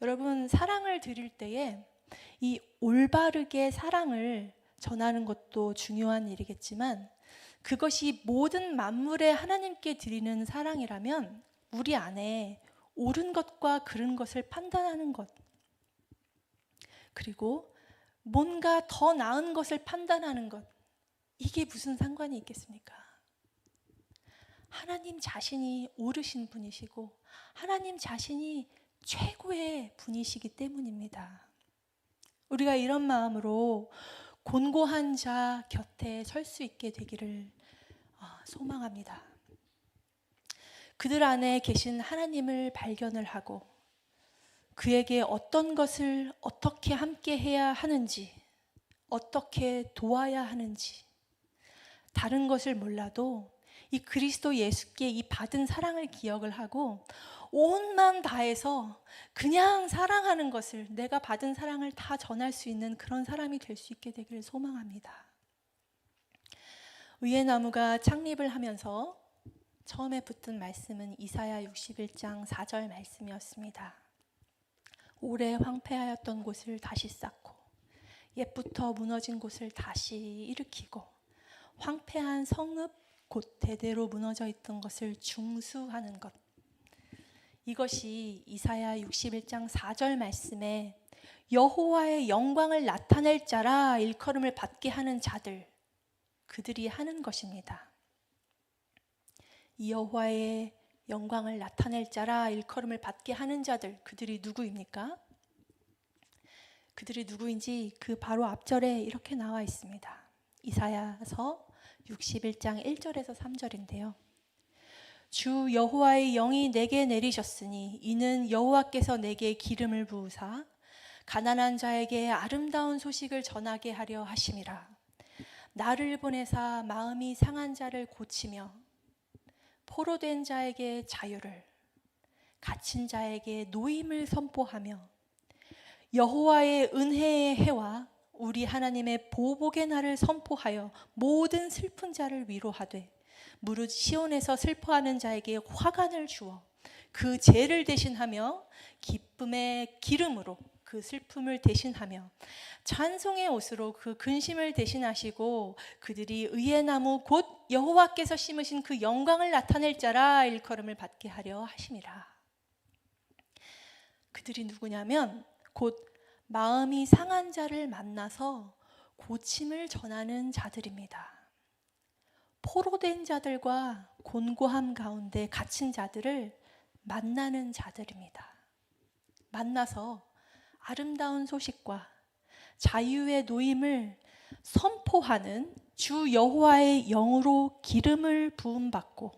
여러분, 사랑을 드릴 때에 이 올바르게 사랑을 전하는 것도 중요한 일이겠지만 그것이 모든 만물에 하나님께 드리는 사랑이라면 우리 안에 옳은 것과 그른 것을 판단하는 것, 그리고 뭔가 더 나은 것을 판단하는 것, 이게 무슨 상관이 있겠습니까? 하나님 자신이 옳으신 분이시고 하나님 자신이 최고의 분이시기 때문입니다. 우리가 이런 마음으로 곤고한 자 곁에 설 수 있게 되기를 소망합니다. 그들 안에 계신 하나님을 발견을 하고 그에게 어떤 것을 어떻게 함께 해야 하는지, 어떻게 도와야 하는지, 다른 것을 몰라도 이 그리스도 예수께 이 받은 사랑을 기억을 하고 온 마음 다해서 그냥 사랑하는 것을, 내가 받은 사랑을 다 전할 수 있는 그런 사람이 될 수 있게 되기를 소망합니다. 의의 나무가 창립을 하면서 처음에 붙은 말씀은 이사야 61장 4절 말씀이었습니다. 오래 황폐하였던 곳을 다시 쌓고 옛부터 무너진 곳을 다시 일으키고 황폐한 성읍 곧 대대로 무너져 있던 것을 중수하는 것, 이것이 이사야 61장 4절 말씀에 여호와의 영광을 나타낼 자라 일컬음을 받게 하는 자들, 그들이 하는 것입니다. 이 여호와의 영광을 나타낼 자라 일컬음을 받게 하는 자들, 그들이 누구입니까? 그들이 누구인지 그 바로 앞절에 이렇게 나와 있습니다. 이사야서 61장 1절에서 3절인데요. 주 여호와의 영이 내게 내리셨으니 이는 여호와께서 내게 기름을 부으사 가난한 자에게 아름다운 소식을 전하게 하려 하심이라. 나를 보내사 마음이 상한 자를 고치며 포로된 자에게 자유를, 갇힌 자에게 노임을 선포하며 여호와의 은혜의 해와 우리 하나님의 보복의 날을 선포하여 모든 슬픈 자를 위로하되 무릇 시온에서 슬퍼하는 자에게 화관을 주어 그 죄를 대신하며 기쁨의 기름으로 그 슬픔을 대신하며 찬송의 옷으로 그 근심을 대신하시고 그들이 의의 나무 곧 여호와께서 심으신 그 영광을 나타낼 자라 일컬음을 받게 하려 하심이라. 그들이 누구냐면 곧 마음이 상한 자를 만나서 고침을 전하는 자들입니다. 포로된 자들과 곤고함 가운데 갇힌 자들을 만나는 자들입니다. 만나서 아름다운 소식과 자유의 노임을 선포하는 주 여호와의 영으로 기름을 부음받고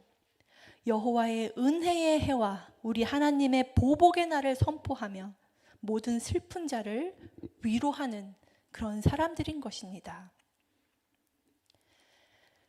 여호와의 은혜의 해와 우리 하나님의 보복의 날을 선포하며 모든 슬픈 자를 위로하는 그런 사람들인 것입니다.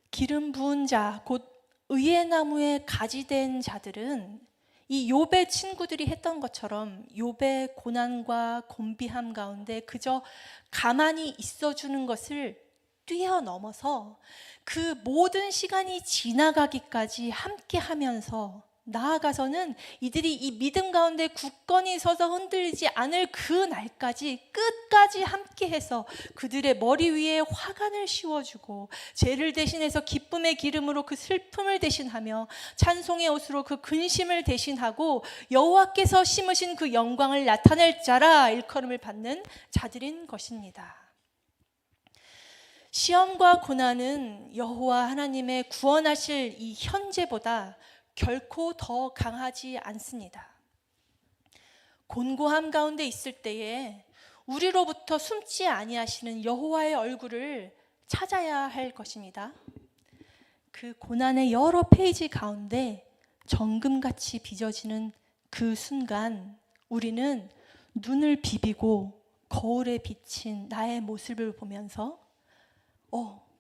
기름 부은 자, 곧 의의 나무에 가지된 자들은 이 욥의 친구들이 했던 것처럼 욥의 고난과 곤비함 가운데 그저 가만히 있어주는 것을 뛰어넘어서 그 모든 시간이 지나가기까지 함께 하면서 나아가서는 이들이 이 믿음 가운데 굳건히 서서 흔들리지 않을 그 날까지 끝까지 함께해서 그들의 머리 위에 화관을 씌워주고 죄를 대신해서 기쁨의 기름으로 그 슬픔을 대신하며 찬송의 옷으로 그 근심을 대신하고 여호와께서 심으신 그 영광을 나타낼 자라 일컬음을 받는 자들인 것입니다. 시험과 고난은 여호와 하나님의 구원하실 이 현재보다 결코 더 강하지 않습니다. 곤고함 가운데 있을 때에 우리로부터 숨지 아니하시는 여호와의 얼굴을 찾아야 할 것입니다. 그 고난의 여러 페이지 가운데 정금같이 빚어지는 그 순간 우리는 눈을 비비고 거울에 비친 나의 모습을 보면서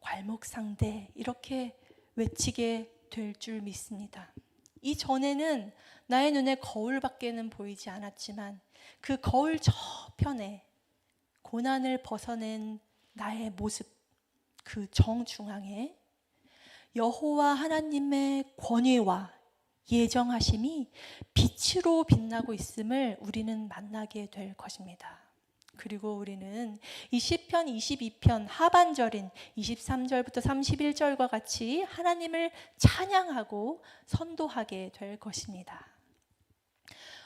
괄목상대 이렇게 외치게 될 줄 믿습니다. 이전에는 나의 눈에 거울밖에는 보이지 않았지만 그 거울 저편에 고난을 벗어낸 나의 모습, 그 정중앙에 여호와 하나님의 권위와 예정하심이 빛으로 빛나고 있음을 우리는 만나게 될 것입니다. 그리고 우리는 이 시편 22편 하반절인 23절부터 31절과 같이 하나님을 찬양하고 선도하게 될 것입니다.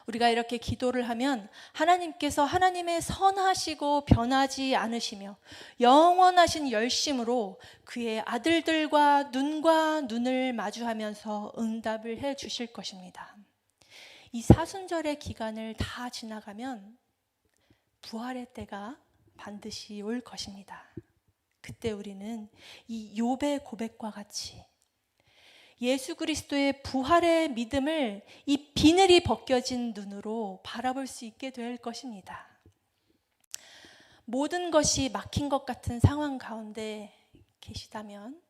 우리가 이렇게 기도를 하면 하나님께서 하나님의 선하시고 변하지 않으시며 영원하신 열심으로 그의 아들들과 눈과 눈을 마주하면서 응답을 해 주실 것입니다. 이 사순절의 기간을 다 지나가면 부활의 때가 반드시 올 것입니다. 그때 우리는 이 욥의 고백과 같이 예수 그리스도의 부활의 믿음을 이 비늘이 벗겨진 눈으로 바라볼 수 있게 될 것입니다. 모든 것이 막힌 것 같은 상황 가운데 계시다면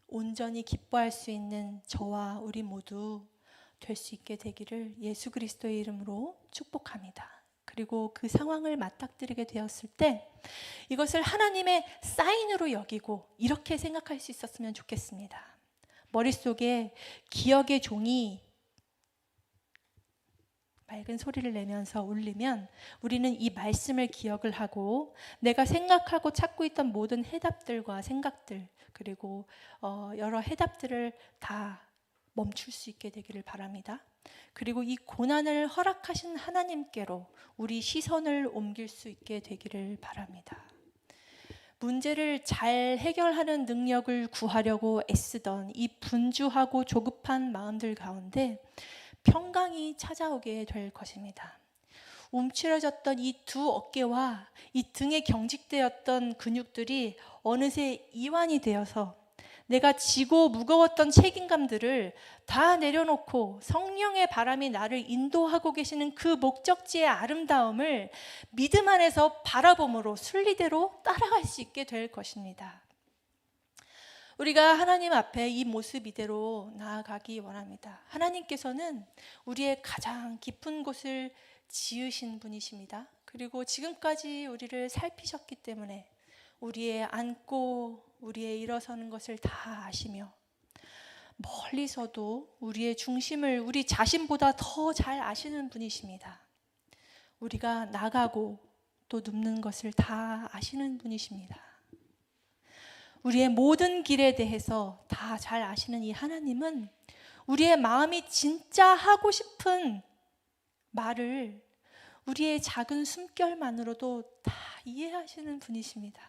온전히 기뻐할 수 있는 저와 우리 모두 될 수 있게 되기를 예수 그리스도의 이름으로 축복합니다. 그리고 그 상황을 맞닥뜨리게 되었을 때 이것을 하나님의 사인으로 여기고 이렇게 생각할 수 있었으면 좋겠습니다. 머릿속에 기억의 종이 맑은 소리를 내면서 울리면 우리는 이 말씀을 기억을 하고 내가 생각하고 찾고 있던 모든 해답들과 생각들 그리고 여러 해답들을 다 멈출 수 있게 되기를 바랍니다. 그리고 이 고난을 허락하신 하나님께로 우리 시선을 옮길 수 있게 되기를 바랍니다. 문제를 잘 해결하는 능력을 구하려고 애쓰던 이 분주하고 조급한 마음들 가운데 평강이 찾아오게 될 것입니다. 움츠러졌던 이 두 어깨와 이 등에 경직되었던 근육들이 어느새 이완이 되어서 내가 지고 무거웠던 책임감들을 다 내려놓고 성령의 바람이 나를 인도하고 계시는 그 목적지의 아름다움을 믿음 안에서 바라봄으로 순리대로 따라갈 수 있게 될 것입니다. 우리가 하나님 앞에 이 모습 이대로 나아가기 원합니다. 하나님께서는 우리의 가장 깊은 곳을 지으신 분이십니다. 그리고 지금까지 우리를 살피셨기 때문에 우리의 앉고 우리의 일어서는 것을 다 아시며 멀리서도 우리의 중심을 우리 자신보다 더 잘 아시는 분이십니다. 우리가 나가고 또 눕는 것을 다 아시는 분이십니다. 우리의 모든 길에 대해서 다 잘 아시는 이 하나님은 우리의 마음이 진짜 하고 싶은 말을 우리의 작은 숨결만으로도 다 이해하시는 분이십니다.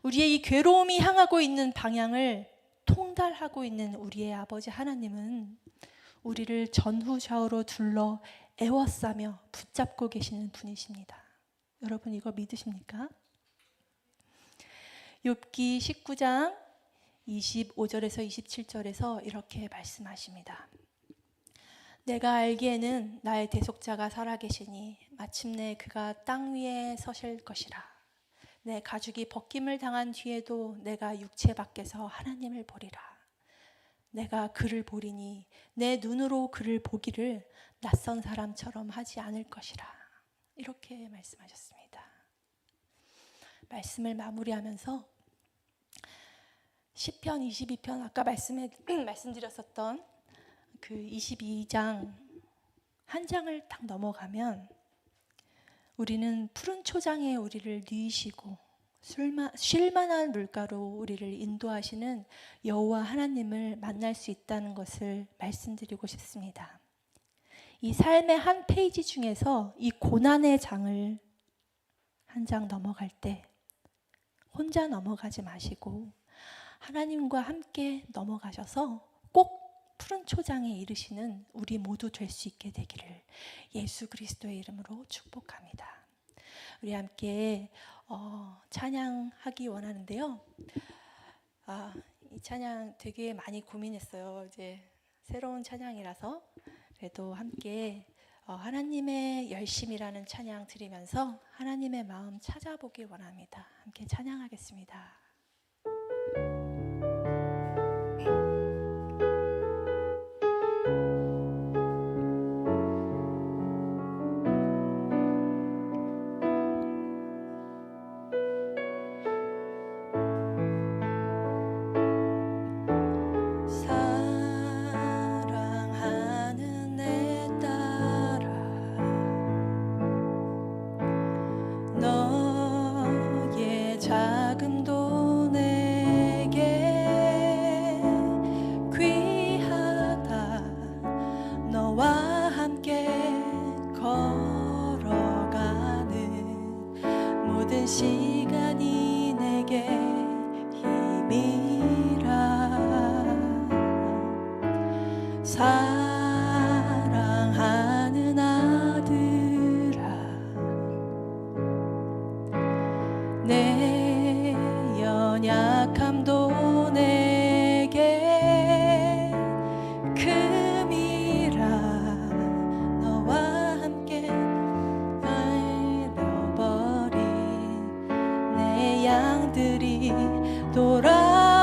우리의 이 괴로움이 향하고 있는 방향을 통달하고 있는 우리의 아버지 하나님은 우리를 전후좌우로 둘러 애워싸며 붙잡고 계시는 분이십니다. 여러분 이거 믿으십니까? 욥기 19장 25절에서 27절에서 이렇게 말씀하십니다. 내가 알기에는 나의 대속자가 살아계시니 마침내 그가 땅 위에 서실 것이라. 내 가죽이 벗김을 당한 뒤에도 내가 육체 밖에서 하나님을 보리라. 내가 그를 보리니 내 눈으로 그를 보기를 낯선 사람처럼 하지 않을 것이라. 이렇게 말씀하셨습니다. 말씀을 마무리하면서 시편 22편 아까 말씀드렸었던 그 22장 한 장을 딱 넘어가면 우리는 푸른 초장에 우리를 누이시고 쉴만한 물가로 우리를 인도하시는 여호와 하나님을 만날 수 있다는 것을 말씀드리고 싶습니다. 이 삶의 한 페이지 중에서 이 고난의 장을 한 장 넘어갈 때 혼자 넘어가지 마시고 하나님과 함께 넘어가셔서 꼭 푸른 초장에 이르시는 우리 모두 될 수 있게 되기를 예수 그리스도의 이름으로 축복합니다. 우리 함께 찬양하기 원하는데요. 이 찬양 되게 많이 고민했어요. 이제 새로운 찬양이라서 그래도 함께 하나님의 열심이라는 찬양 드리면서 하나님의 마음 찾아보기 원합니다. 함께 찬양하겠습니다. 시간이 내게 힘이라. 사랑하는 아들아, 내 연약함도 내게 금이라. 너와 함께 양들이 돌아오리라.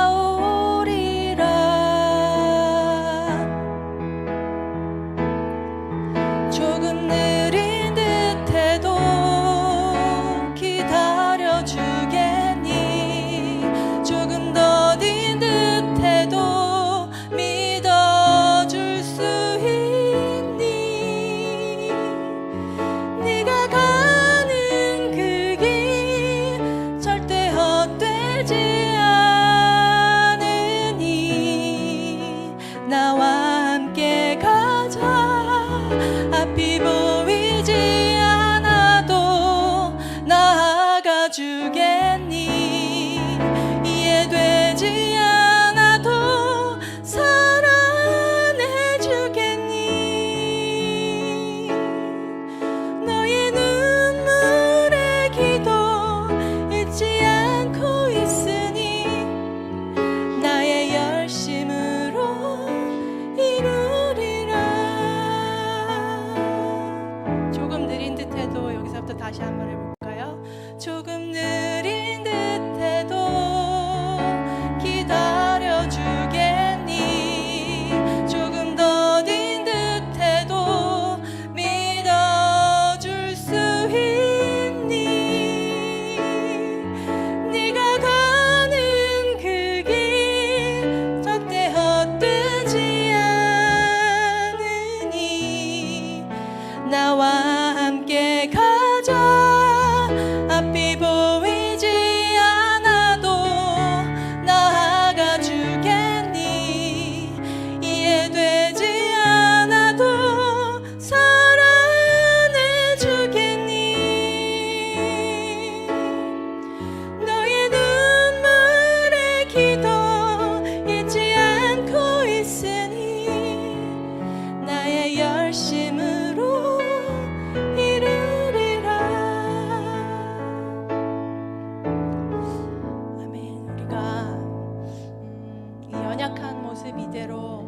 미대로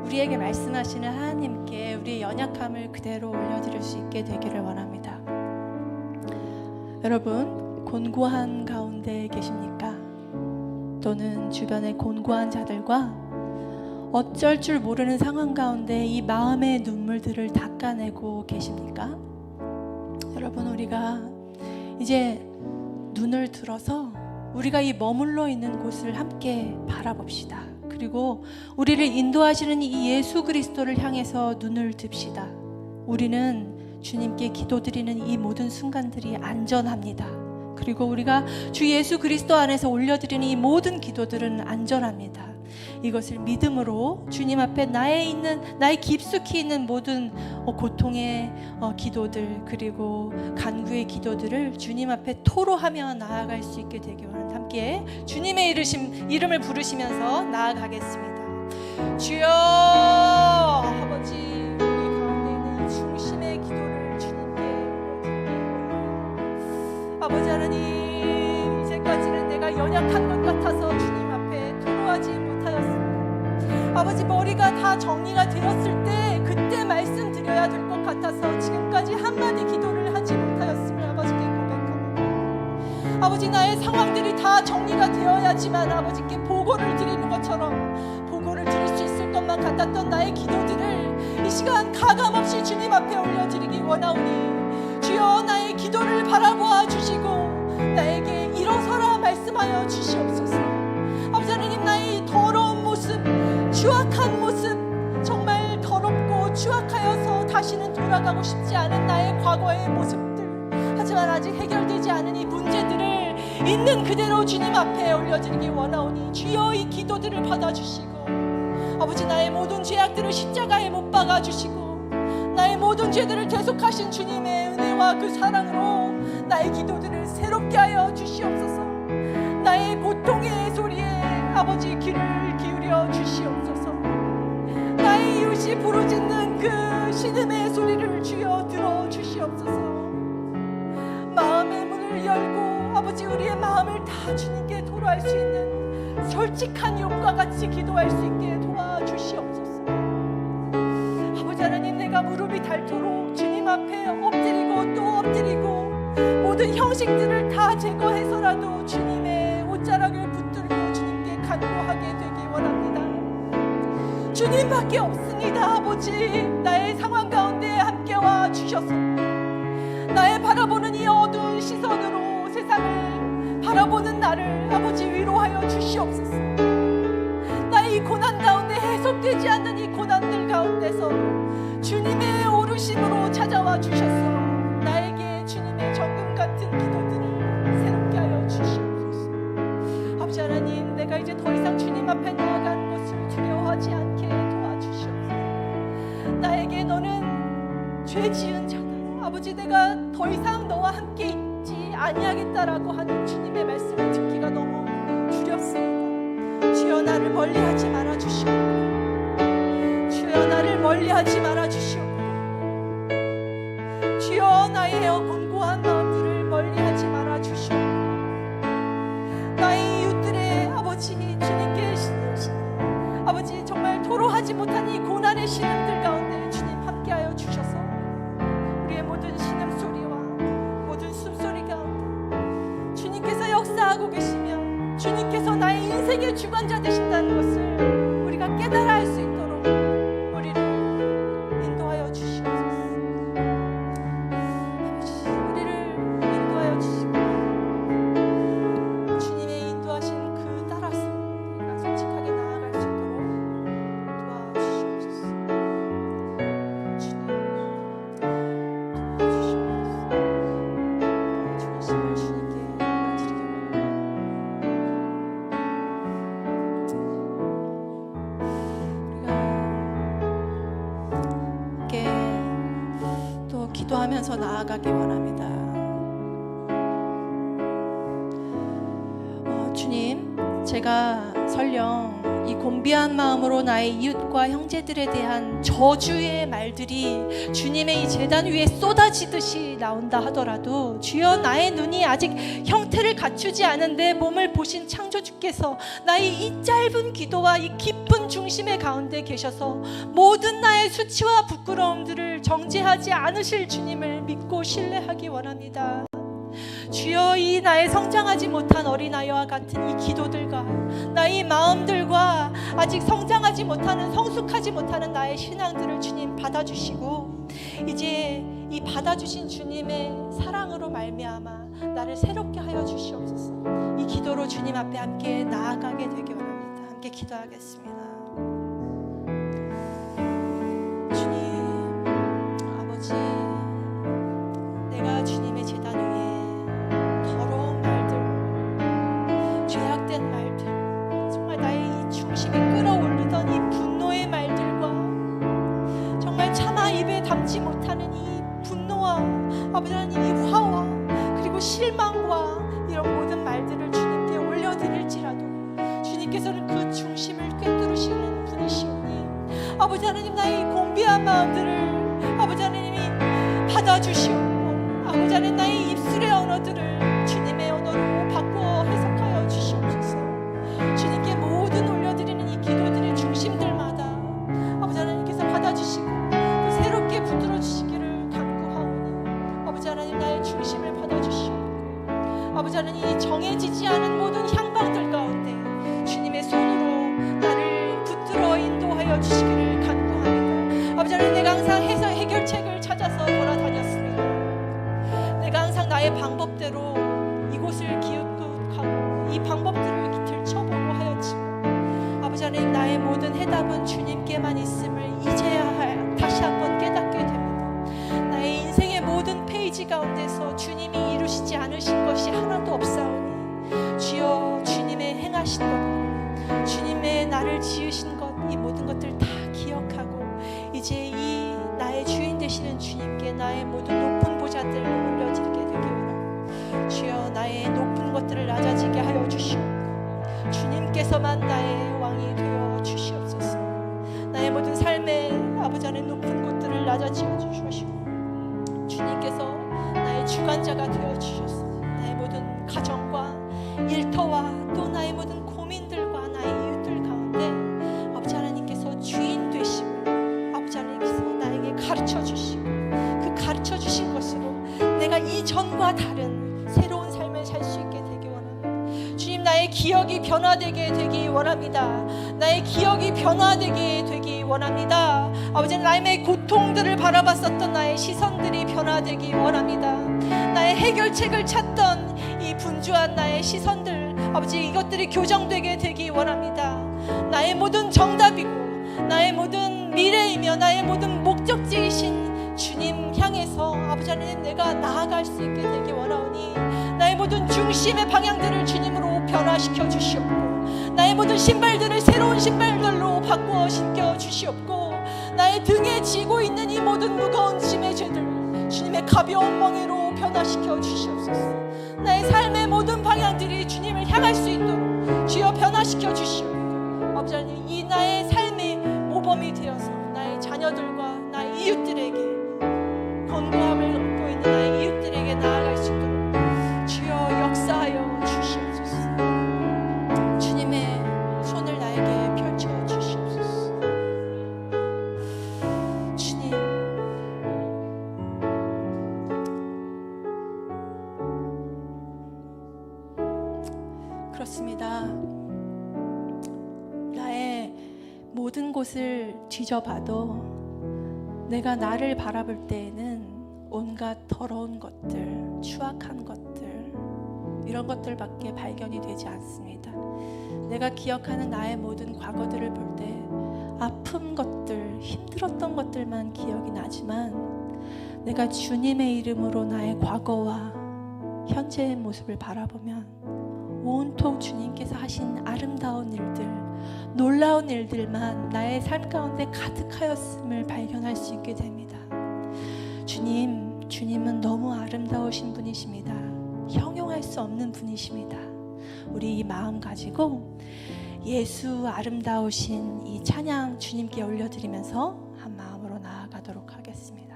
우리에게 말씀하시는 하나님께 우리의 연약함을 그대로 올려드릴 수 있게 되기를 원합니다. 여러분, 곤고한 가운데 계십니까? 또는 주변의 곤고한 자들과 어쩔 줄 모르는 상황 가운데 이 마음의 눈물들을 닦아내고 계십니까? 여러분, 우리가 이제 눈을 들어서 우리가 이 머물러 있는 곳을 함께 바라봅시다. 그리고 우리를 인도하시는 이 예수 그리스도를 향해서 눈을 듭시다. 우리는 주님께 기도드리는 이 모든 순간들이 안전합니다. 그리고 우리가 주 예수 그리스도 안에서 올려드리는 이 모든 기도들은 안전합니다. 이것을 믿음으로 주님 앞에 나의 깊숙이 있는 모든 고통의 기도들, 그리고 간구의 기도들을 주님 앞에 토로하며 나아갈 수 있게 되기 원합니다. 함께 주님의 이름을 부르시면서 나아가겠습니다. 주여, 아버지, 우리 가운데 있는 이 중심의 기도를 주님께 올려드립니다. 아버지 하나님, 이제까지는 내가 연약한 것 같아서 주님 앞에 토로하지 못하였습니다. 아버지, 머리가 다 정리가 되었을 때 그때 말씀드려야 될 것 같아서 지금까지 한마디 기도를 하지 못하였음을 아버지께 고백합니다. 아버지, 나의 상황들이 다 정리가 되어야지만 아버지께 보고를 드리는 것처럼 보고를 드릴 수 있을 것만 같았던 나의 기도들을 이 시간 가감없이 주님 앞에 올려드리기 원하오니 주여, 나의 기도를 바라보아 주시고 나에게 일어서라 말씀하여 주시옵소서. 아버지 하나님, 나의 더러운 모습, 추악한 모습, 정말 더럽고 추악하여서 다시는 돌아가고 싶지 않은 나의 과거의 모습들, 하지만 아직 해결되지 않은 이 문제들을 있는 그대로 주님 앞에 올려드리기 원하오니 주여, 이 기도들을 받아주시고 아버지, 나의 모든 죄악들을 십자가에 못 박아주시고 나의 모든 죄들을 대속하신 주님의 은혜와 그 사랑으로 나의 기도들을 새롭게 하여 주시옵소서. 나의 고통의 소리에 아버지 귀를 기울여 주시옵소서. 나의 이웃이 부르짖는 그 신음의 소리를 주여 들어 주시옵소서. 마음의 문을 열고 아버지, 우리의 마음을 다 주님께 토로할 수 있는 솔직한 욥과 같이 기도할 수 있게 도와주시옵소서. 아버지 하나님, 내가 무릎이 닳도록 주님 앞에 엎드리고 또 엎드리고 모든 형식들을 다 제거해서라도 주님의 옷자락을 붙들고 주님께 간구하게 되기 원합니다. 주님밖에 없습니다. 아버지, 나의 상황 가운데 함께와 주셔서 나의 바라보는 이 어두운 시선으로 세상을 바라보는 나를 아버지 위로하여 주시옵소서. 나의 이 고난 가운데 해석되지 않는 이 고난들 가운데서 주님의 오르심으로 찾아와 주셔서 나에게 주님의 정금 같은 기도들을 새롭게 하여 주시옵소서. 아버지 하나님, 내가 이제 더 이상 주님 앞에 나아가는 것을 두려워하지 않게 도와주시옵소서. 나에게 너는 죄 지은 자다, 아버지, 내가 더 이상 너와 함께 있지 아니하겠다라고 하는 주님의 말씀을 듣기가 너무 두렵습니다. 주여, 나를 멀리하지 말아 주시옵소서. 주여, 나를 멀리하지 말아 주시옵소서. 주여, 나의 곤고한 마음들을 멀리하지 말아 주시옵소서. 나의 이웃들의 아버지, 주님께 아버지 정말 토로하지 못한 이 고난의 신음들 가운데 주님 함께하여 주셔서 우리의 모든 신음소리와 모든 숨소리 가운데 주님께서 역사하고 계시며 주님께서 나의 인생의 주관자 되신다는 것을 우리가 깨달아 할 수 있도록 우리를 인도하여 주시옵소서. 아버지, 우리를 인도하여 주시고 주님의 인도하신 그 따라서 우리가 솔직하게 나아갈 수 있도록 도와주시옵소서. 주님, 도와주시옵소서. 중심을 주님께 올려드리기 기도하면서 나아가기 원합니다. 주님, 제가 설령 이 곤비한 마음으로 나의 이웃과 형제들에 대한 저주의 말들이 주님의 이 제단 위에 쏟아지듯이 나온다 하더라도, 주여 나의 눈이 아직 형태를 갖추지 않은 내 몸을 보신 창조주께서 나의 이 짧은 기도와 이 깊은 중심의 가운데 계셔서 모든 나의 수치와 부끄러움들을 정죄하지 않으실 주님을 믿고 신뢰하기 원합니다. 주여, 이 나의 성장하지 못한 어린아이와 같은 이 기도들과 나의 마음들과 아직 성장하지 못하는, 성숙하지 못하는 나의 신앙들을 주님 받아주시고, 이제 이 받아주신 주님의 사랑으로 말미암아 나를 새롭게 하여 주시옵소서. 이 기도로 주님 앞에 함께 나아가게 되기 원합니다. 함께 기도하겠습니다. 주님, 아버지, 내가 주님의 제단 위에 더러운 말들, 죄악된 말들, 정말 나의 이 중심이 끌어올리던 이 분노의 말들과 정말 차마 입에 담지 못하는 이 분노와 아버지 하나님 이 화와 그리고 실망과 이런 모든 말들을 주님께 올려드릴지라도 주님께서는 그 중심을 꿰뚫으시는 분이시오니 아버지 하나님, 나의 곤비한 마음들을 아버지 하나님이 받아주시옵고, 아버지 하나님 나의 입술의 언어들을 주님의 언어로 바꾸어 해석하여 주시옵소서. 주님께 모든 올려드리는 이 기도들의 중심들마다 아버지 하나님께서 받아주시고 또 새롭게 붙들어 주시기를 간구하오니 아버지 하나님, 나의 중심을 받아주시옵고 아버지 하나님, 이 정해지지 않은 모든 향방들 가운데 주님의 손으로 나를 붙들어 인도하여 주시기를 간구합니다. 아버지 하나님, 내가 항상 해결책을 찾아서 돌아다녔습니다. 내가 항상 나의 방법대로 이곳을 기웃하고 이 방법들을 들춰보고 하였지만 아버지 하나님, 나의 모든 해답은 주님께만 있음을 이제야 다시 한번 깨닫게 됩니다. 나의 인생의 모든 페이지 가운데서 주님이 이루시지 않으신 것이 하나도 없사오니 주여, 주님의 행하신 것, 주님의 나를 지으신 것, 이 모든 것들 다 기억하고 이제 이 나의 주인 되시는 주님께 나의 모든 높은 보좌들을 올려드리게 되기 원합니다. 주여, 나의 높은 것들을 낮아지게 하여 주시옵고 주님께서만 나의 왕이 되어 주시옵소서. 나의 모든 삶의 아버지 하나님 높은 곳들을 낮아지어 주시옵시고 주님께서 나의 주관자가 되어 주셔서 나의 모든 가정과 일터와 또 나의 모든 고민들과 나의 이웃들 가운데 아버지 하나님께서 주인 되심을 아버지 하나님께서 나에게 가르쳐 주시고 그 가르쳐 주신 것으로 내가 이전과 다른 새로운 삶을 살 수 있게 되기 원합니다. 주님, 나의 기억이 변화되게 되기 원합니다. 나의 기억이 변화되게 되기 원합니다. 아버지, 나의 고통들을 바라봤었던 나의 시선들이 변화되기 원합니다. 나의 해결책을 찾던 이 분주한 나의 시선들, 아버지, 이것들이 교정되게 되기 원합니다. 나의 모든 정답이고 나의 모든 미래이며 나의 모든 목적지이신 주님 향해서 아버지 하나님, 내가 나아갈 수 있게 되기 원하오니 나의 모든 중심의 방향들을 주님으로 변화시켜 주시옵고 나의 모든 신발들을 새로운 신발들로 바꾸어 신겨 주시옵고 나의 등에 지고 있는 이 모든 무거운 짐의 죄들 주님의 가벼운 멍에로 변화시켜 주시옵소서. 나의 삶의 모든 방향들이 주님을 향할 수 있도록 주여 변화시켜 주시옵고 아버지 하나님, 이 나의 삶의 모범이 되어서 나의 자녀들과 나의 이웃들에게 건강함을 얻고 있는 나의 이웃들에게 나아갈 수 있도록 주여 역사하여 주시옵소서. 주님의 손을 나에게 펼쳐 주시옵소서. 주님, 그렇습니다. 나의 모든 곳을 뒤져봐도 내가 나를 바라볼 때에는 온갖 더러운 것들, 추악한 것들, 이런 것들밖에 발견이 되지 않습니다. 내가 기억하는 나의 모든 과거들을 볼 때 아픈 것들, 힘들었던 것들만 기억이 나지만 내가 주님의 이름으로 나의 과거와 현재의 모습을 바라보면 온통 주님께서 하신 아름다운 일들, 놀라운 일들만 나의 삶 가운데 가득하였음을 발견할 수 있게 됩니다. 주님은 너무 아름다우신 분이십니다. 형용할 수 없는 분이십니다. 우리 이 마음 가지고 예수 아름다우신 이 찬양 주님께 올려드리면서 한 마음으로 나아가도록 하겠습니다.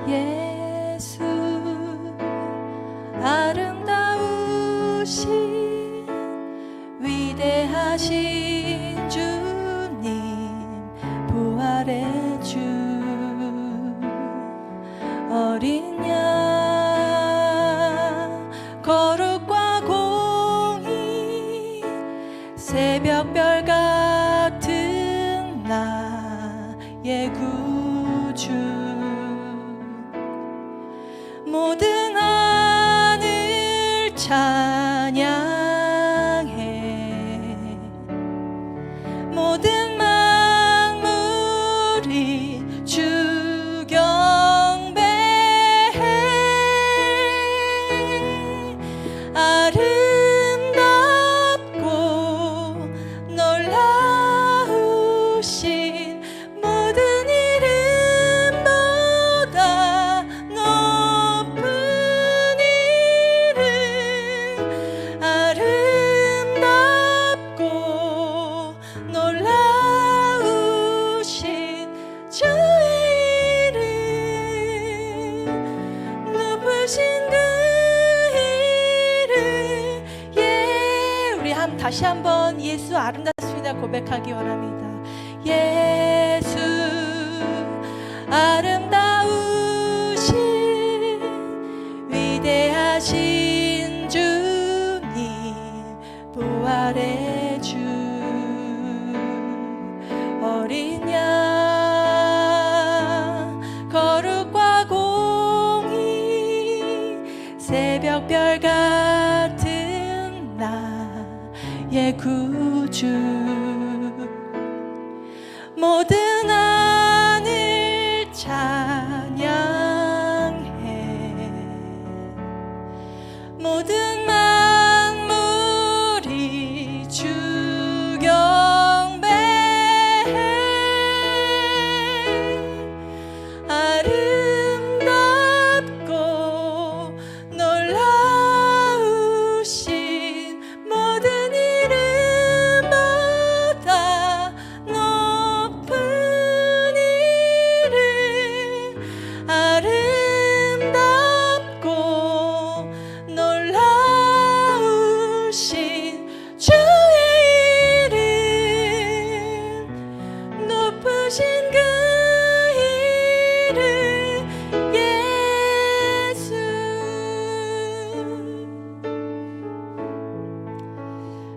예수 아름다우신 위대하신 주님, 부활의 주, 어린 양 거룩과 공의, 새벽별 같은 나의 구주, 모든 하늘 찬양해, 모든 만물이 주 경배해. 아름답고 놀라우신 모든 이름보다 높은 이름, 아름답고 놀라우신 주의 이름, 높으신 그 이름. 우리 다시 한번 예수 아름답습니다 고백하기 원합니다. 예수 아름다우신 위대하신 주님, 부활의 주, 어린 양 거룩과 공의, 새벽별 같은 나의 구주, 모든 하늘 찬양해, 모든 만물이 주 경배해. 아름답고 놀라우신 모든 이름보다 높은 이름, 아름답고 놀라우신 주의 이름, 높으신 그 이름, 예수.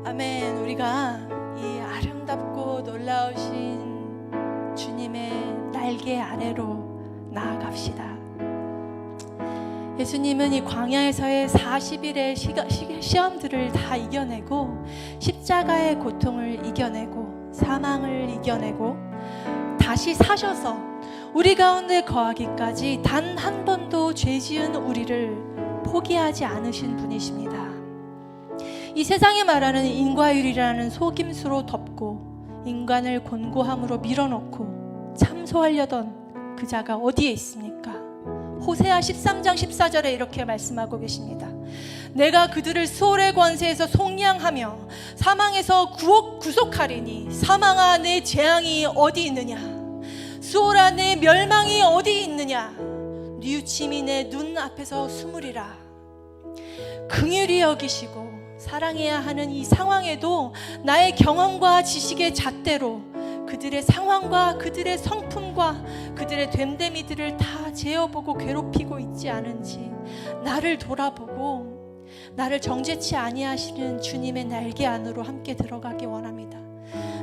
아멘. 우리가 이 아름답고 놀라우신 주님의 날개 아래로 나아갑시다. 예수님은 이 광야에서의 40일의 시험들을 다 이겨내고, 십자가의 고통을 이겨내고, 사망을 이겨내고 다시 사셔서 우리 가운데 거하기까지 단 한 번도 죄 지은 우리를 포기하지 않으신 분이십니다. 이 세상에 말하는 인과율이라는 속임수로 덮고 인간을 곤고함으로 밀어넣고 참소하려던 그 자가 어디에 있습니까? 호세아 13장 14절에 이렇게 말씀하고 계십니다. 내가 그들을 수월의 권세에서 속량하며 사망에서 구속하리니, 사망아 내 재앙이 어디 있느냐, 수월아 내 멸망이 어디 있느냐, 뉘우침이 내 눈 앞에서 숨으리라. 긍휼히 여기시고 사랑해야 하는 이 상황에도 나의 경험과 지식의 잣대로 그들의 상황과 그들의 성품과 그들의 됨됨이들을 다 재어보고 괴롭히고 있지 않은지 나를 돌아보고 나를 정죄치 아니하시는 주님의 날개 안으로 함께 들어가기 원합니다.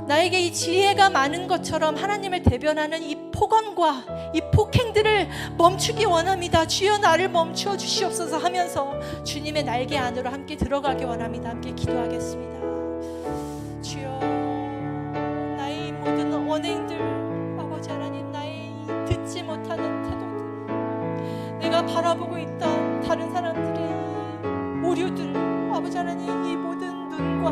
나에게 이 지혜가 많은 것처럼 하나님을 대변하는 이 폭언과 이 폭행들을 멈추기 원합니다. 주여 나를 멈추어 주시옵소서 하면서 주님의 날개 안으로 함께 들어가기 원합니다. 함께 기도하겠습니다. 주여, 나의 모든 언행들, 아버지 하나님, 나의 듣지 못하는 태도들, 내가 바라보고 있던 다른 사람들의 오류들, 아버지 하나님, 이 모든 눈과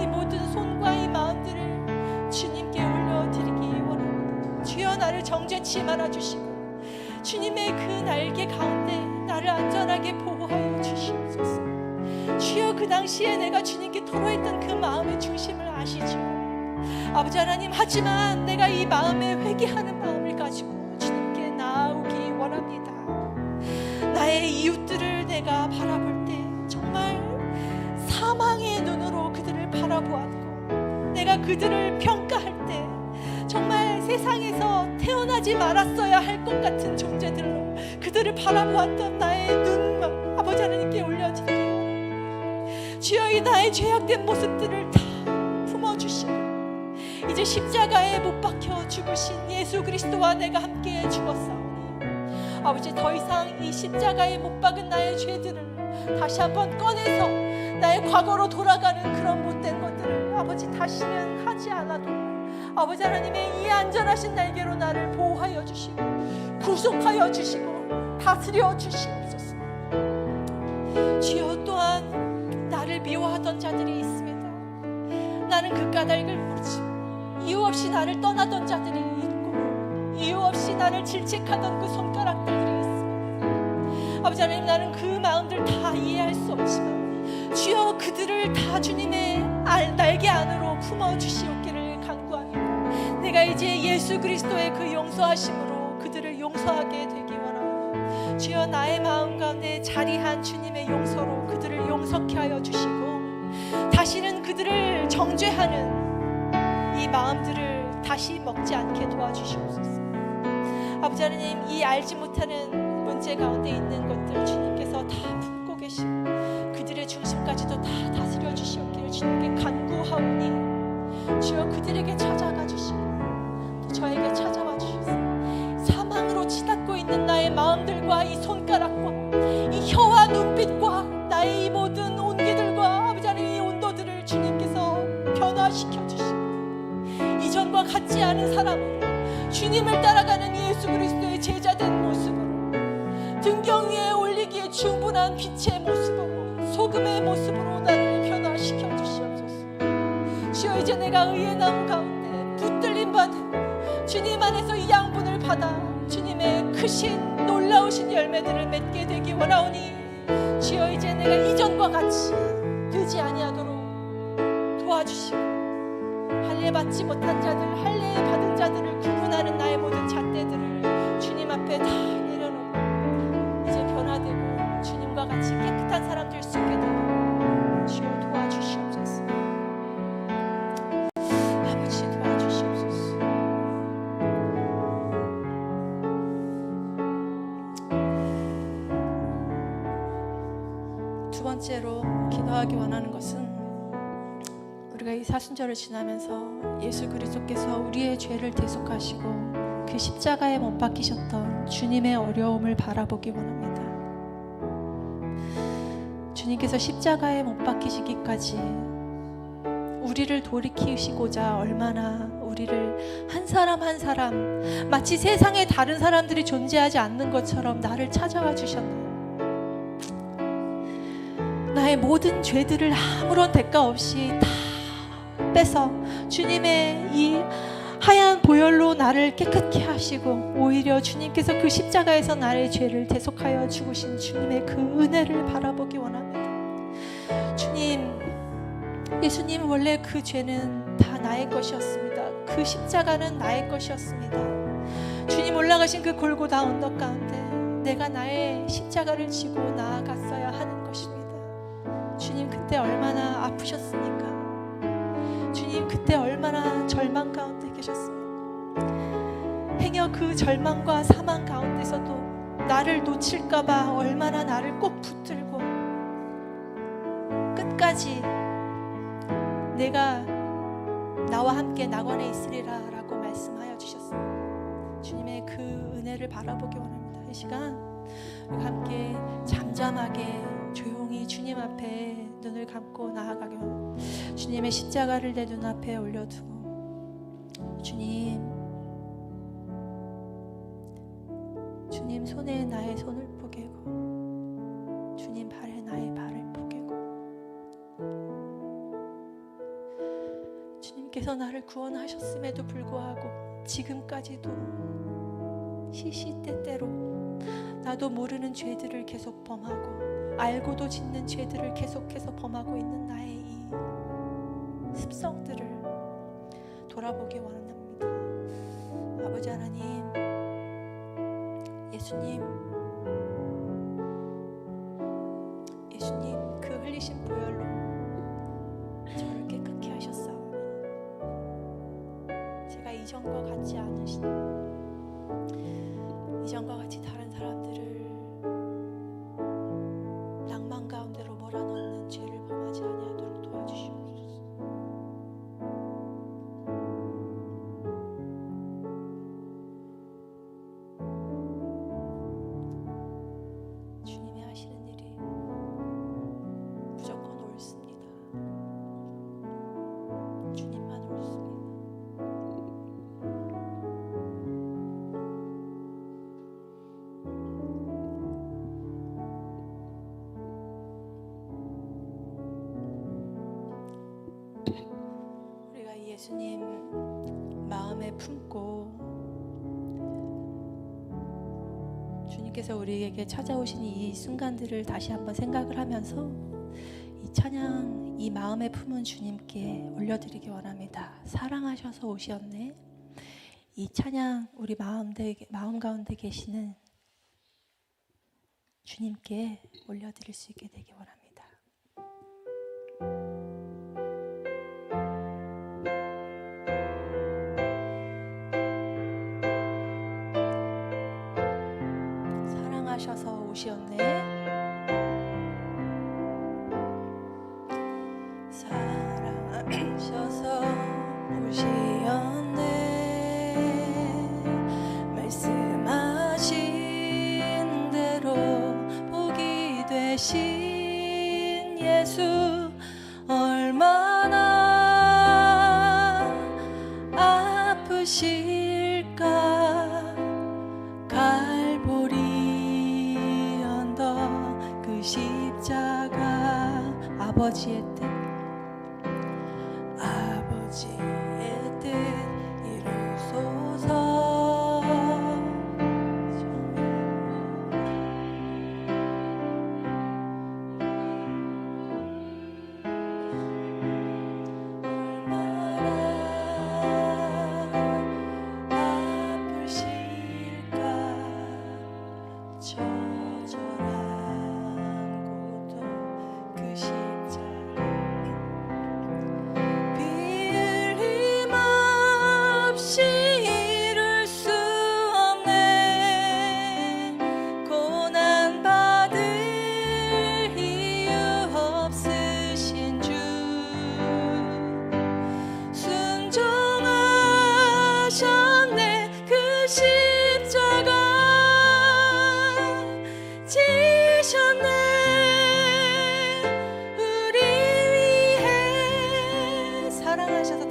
이 모든 손과 이 마음들을 주님께 올려드리기 원합니다. 주여 나를 정죄치 말아주시고 주님의 그 날개 가운데 나를 안전하게 보호하여 주시옵소서. 주여, 그 당시에 내가 주님께 토로했던 그 마음의 중심을 아시죠. 아버지 하나님, 하지만 내가 이 마음에 회개하는 마음을 가지고 주님께 나아오기 원합니다. 나의 이웃들을 내가 바라볼 때 정말 사망의 눈으로 그들을 바라보았고, 내가 그들을 평가할 때 정말 세상에서 태어나지 말았어야 할 것 같은 존재들로 그들을 바라보았던 나의 눈만 아버지 하나님께 올려드리기요. 주여, 이 나의 죄악된 모습들을 다 품어주시고 이제 십자가에 못 박혀 죽으신 예수 그리스도와 내가 함께 죽었사오니 아버지, 더 이상 이 십자가에 못 박은 나의 죄들을 다시 한번 꺼내서 나의 과거로 돌아가는 그런 못된 것들을 아버지 다시는 하지 않아도 아버지 하나님의 이 안전하신 날개로 나를 보호하여 주시고 구속하여 주시고 다스려 주시옵소서. 주여, 또한 나를 미워하던 자들이 있습니다. 나는 그 까닭을 모르지 이유 없이 나를 떠나던 자들이 있고, 이유 없이 나를 질책하던 그 손가락들이 있습니다. 아버지 하나님, 나는 그 마음들 다 이해할 수 없지만 주여, 그들을 다 주님의 날개 안으로 품어주시옵기를 간구합니다. 내가 이제 예수 그리스도의 그 용서하심으로 그들을 용서하게 되기 원하오니 주여, 나의 마음 가운데 자리한 주님의 용서로 그들을 용서케 하여 주시고, 다시는 그들을 정죄하는 이 마음들을 다시 먹지 않게 도와주시옵소서. 아버지 하나님, 이 알지 못하는 문제 가운데 있는 것들 주님께서 다 품고 계시고 그들의 중심까지도 다 다스려 주시옵기를 주님께 간구하오니 주여, 그들에게 찾아가 주시고 또 저에게 찾아와 주셔서 사망으로 치닫고 있는 나의 마음들과 이 손가락과 이 혀와 눈빛과 나의 이 모든 온기들과 아버지 하나님, 이 온도들을 주님께서 변화시켜 주시고 이전과 같지 않은 사람으로 주님을 따라가는 예수 그리스도의 제자된 모습으로 등경 위에 올리기에 충분한 빛의 모습으로 소금의 모습으로 나를 변화시켜 주시옵소서. 주여, 이제 내가 의의 나무 가운데 붙들림 받고 주님 안에서 이 양분을 받아 주님의 크신 놀라우신 열매들을 맺게 되기 원하오니 주여, 이제 내가 이전과 같이 되지 아니하도록 도와주시고 할례 받지 못한 자들, 할례 받은 자들을 구분하는 나의 모든 잣대들을 주님 앞에 다 내려놓고 이제 변화되고 주님과 같이 깨끗한 사람 될 수 있게 되고 주여, 도와주시옵소서. 아버지, 도와주시옵소서. 두 번째로 기도하기 원하는 것은 우리가 이 사순절을 지나면서 예수 그리스도께서 우리의 죄를 대속하시고 그 십자가에 못 박히셨던 주님의 어려움을 바라보기 원합니다. 주님께서 십자가에 못 박히시기까지 우리를 돌이키시고자 얼마나 우리를 한 사람 한 사람 마치 세상에 다른 사람들이 존재하지 않는 것처럼 나를 찾아와 주셨나요? 나의 모든 죄들을 아무런 대가 없이 다 빼서 주님의 이 하얀 보혈로 나를 깨끗게 하시고 오히려 주님께서 그 십자가에서 나의 죄를 대속하여 죽으신 주님의 그 은혜를 바라보기 원합니다. 주님, 예수님 원래 그 죄는 다 나의 것이었습니다. 그 십자가는 나의 것이었습니다. 주님 올라가신 그 골고다 언덕 가운데 내가 나의 십자가를 지고 나아갔어야 하는 것입니다. 주님, 그때 얼마나 아프셨습니까? 주님, 그때 얼마나 절망 가운데 계셨습니까? 행여 그 절망과 사망 가운데서도 나를 놓칠까봐 얼마나 나를 꼭 붙들고 끝까지 내가 나와 함께 낙원에 있으리라 라고 말씀하여 주셨습니다. 주님의 그 은혜를 바라보기 원합니다. 이 시간 우리 함께 잠잠하게 조용히 주님 앞에 눈을 감고 나아가게 원합니다. 주님의 십자가를 내 눈앞에 올려두고 주님 손에 나의 손을 포개고 주님 발에 나의 발을 포개고 주님께서 나를 구원하셨음에도 불구하고 지금까지도 시시때때로 나도 모르는 죄들을 계속 범하고 알고도 짓는 죄들을 계속해서 범하고 있는 나의 이 습성들을 돌아보기 원합니다. 아버지 하나님, 예수님 그 흘리신 보혈로 저를 깨끗게 하셨사오니 제가 이전과 같지 않으신, 이전과 같이 다른 사람들을 낭만 가운데로 몰아넣는 죄를 범하지 아니하도록 도와주시옵소서. 주님이 하시는 일이 무조건 옳습니다. 주님만 옳습니다. 우리가 이 예수님 마음에 품고 주님께서 우리에게 찾아오신 이 순간들을 다시 한번 생각을 하면서 이 찬양, 이 마음에 품은 주님께 올려드리기 원합니다. 사랑하셔서 오셨네. 이 찬양 우리 마음 가운데 계시는 주님께 올려드릴 수 있게 되기 원합니다. 사랑하셔서 오셨네. 사랑하셔서 오셨네. 말씀하신 대로 복이 되신 예수 얼마나 아프실까. 갈보리 언덕 그 십자가 아버지의 뜻, 아버지의 뜻 이루소서.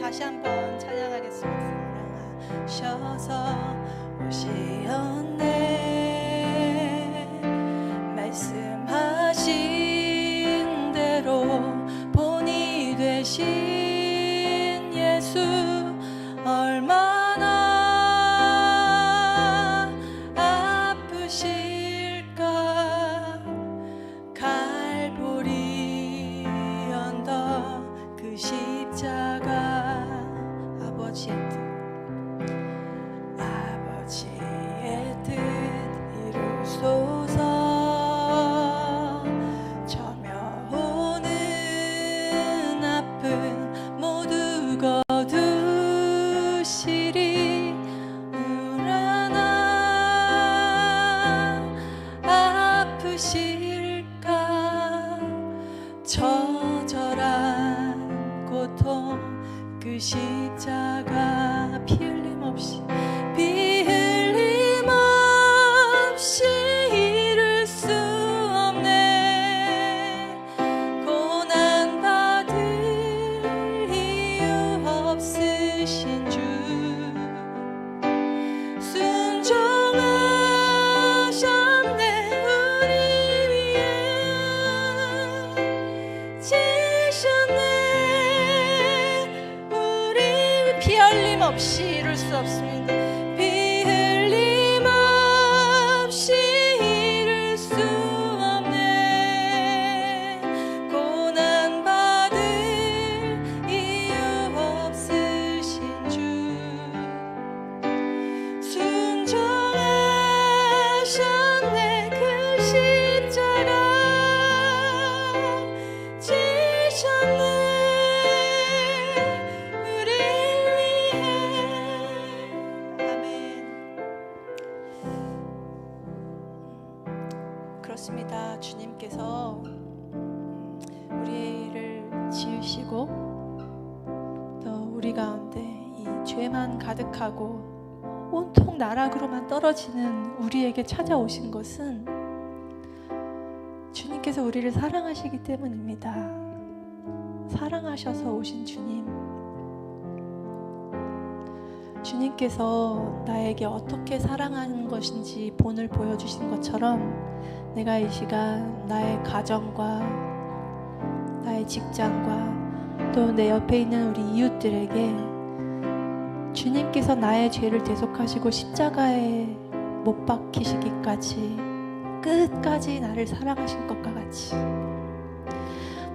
다시 한번 찬양하겠습니다. 사랑하셔서 오셨네. 말씀하신 대로 본이 되신 예수 얼마나 아프실까. 갈보리 언덕 그 십자가 아버지의 뜻, 아버지의 뜻 이루소서. 저며 오는 아픔 모두 거두시리. 얼마나 아프실까. 처절한 고통 그 십자가 피 흘림 없이 이룰 수 없네. 고난 받을 이유 없으신 주 순종하셨네. 우리 위해 지셨네. 피 흘림 없이 이룰 수 없습니다. 피 흘림 지셨네. 그 십자가 지셨네. 우릴 위해. 아멘. 그렇습니다. 주님께서 우리를 지으시고 또 우리 가운데 이 죄만 가득하고 온통 나락으로만 떨어지는 우리에게 찾아오신 것은 주님께서 우리를 사랑하시기 때문입니다. 사랑하셔서 오신 주님. 주님께서 나에게 어떻게 사랑하는 것인지 본을 보여주신 것처럼 내가 이 시간 나의 가정과 나의 직장과 또 내 옆에 있는 우리 이웃들에게 주님께서 나의 죄를 대속하시고 십자가에 못 박히시기까지 끝까지 나를 사랑하신 것과 같이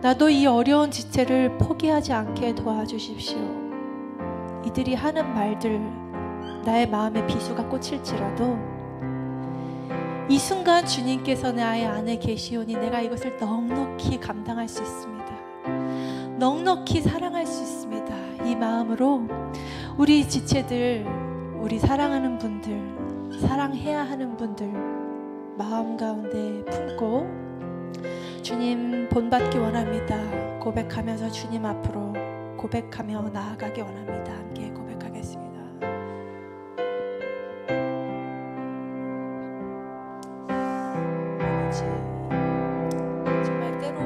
나도 이 어려운 지체를 포기하지 않게 도와주십시오. 이들이 하는 말들 나의 마음에 비수가 꽂힐지라도 이 순간 주님께서 나의 안에 계시오니 내가 이것을 넉넉히 감당할 수 있습니다. 넉넉히 사랑할 수 있습니다. 이 마음으로 우리 지체들, 우리 사랑하는 분들, 사랑해야 하는 분들 마음 가운데 품고 주님 본받기 원합니다. 고백하면서 주님 앞으로 고백하며 나아가기 원합니다. 함께 고백하겠습니다. 정말 때로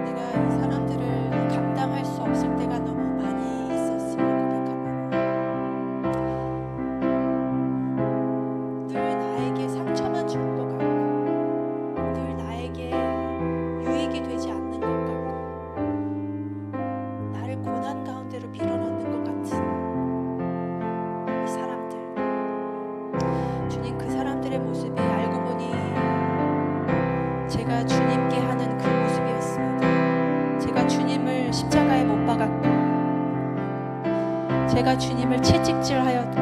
내가 이 사람들을 감당할 수 없을 때가 너무 많이 있었음을 고백합니다. 늘 나에게 상처만 주는 것 같고 늘 나에게 유익이 되지 않는 것 같고 나를 고난 가운데로 밀어넣는 것 같은 이 사람들, 주님 그 사람들의 모습이 알고 보니 제가 주님께 하는 그 모습이었습니다. 제가 주님을 십자가에 못 박았고 제가 주님을 채찍질하였고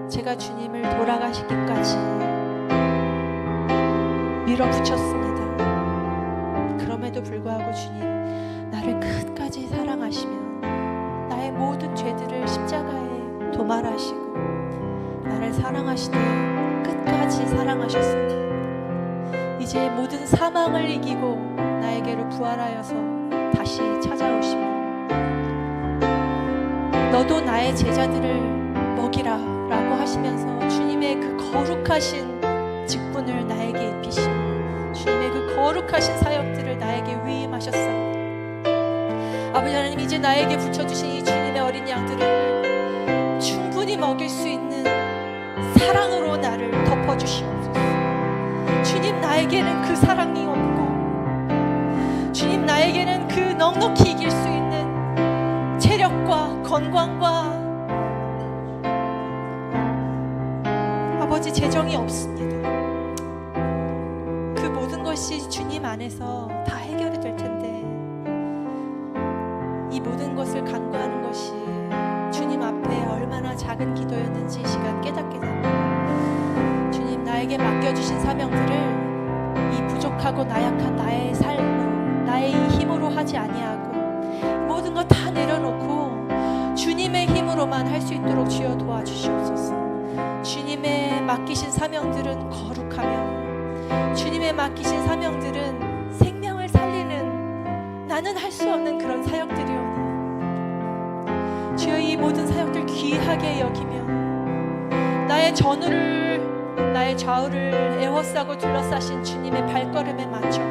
제가 주님을 돌아가시기까지 밀어붙였습니다. 그럼에도 불구하고 주님 나를 끝까지 사랑하시며 나의 모든 죄들을 십자가에 도말하시고 나를 사랑하시되 끝까지 사랑하셨습니다. 이제 모든 사망을 이기고 나에게로 부활하여서 다시 찾아오시며 너도 나의 제자들을 먹이라 라고 하시면서 주님의 그 거룩하신 직분을 나에게 입히시고 주님의 그 거룩하신 사역들을 나에게 위임하셨습니다. 아버지 하나님, 이제 나에게 붙여주신 이 주님의 어린 양들을 충분히 먹일 수 있는 사랑으로 나를 덮어주시옵소서. 주님, 나에게는 그 사랑이 없고 주님, 나에게는 그 넉넉히 이길 수 있는 체력과 건강과 아버지 재정이 없습니다. 그 모든 것이 주님 안에서 다 해결이 될 텐데 이 모든 것을 간구하는 것이 주님 앞에 얼마나 작은 기도였는지 이 시간 깨닫게 됩니다. 주님, 나에게 맡겨주신 사명들을 이 부족하고 나약한 나의 삶으로 나의 이 힘으로 하지 아니하고 모든 것 다 내려놓고 주님의 힘으로만 할 수 있도록 주여 도와주시옵소서. 주님의 맡기신 사명들은 거룩하며 주님의 맡기신 사명들은 생명을 살리는 나는 할 수 없는 그런 사역들이오니 주여 이 모든 사역들 귀하게 여기며 나의 전우를 나의 좌우를 에워싸고 둘러싸신 주님의 발걸음에 맞춰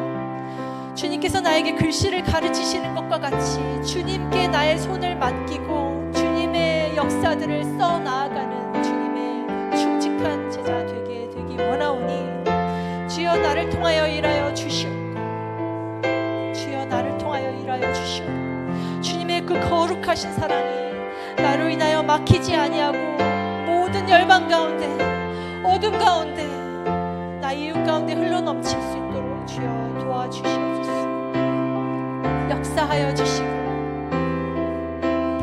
주님께서 나에게 글씨를 가르치시는 것과 같이 주님께 나의 손을 맡기고 주님의 역사들을 써나아가는 주님의 충직한 제자 되기 원하오니 주여 나를 통하여 일하여 주시옵고 주여 나를 통하여 일하여 주시옵고 주님의 그 거룩하신 사랑이 나로 인하여 막히지 아니하고 모든 열방 가운데 어둠 가운데 나 이웃 가운데 흘러넘칠 수 있도록 주여 도와주시옵소서. 역사하여 주시고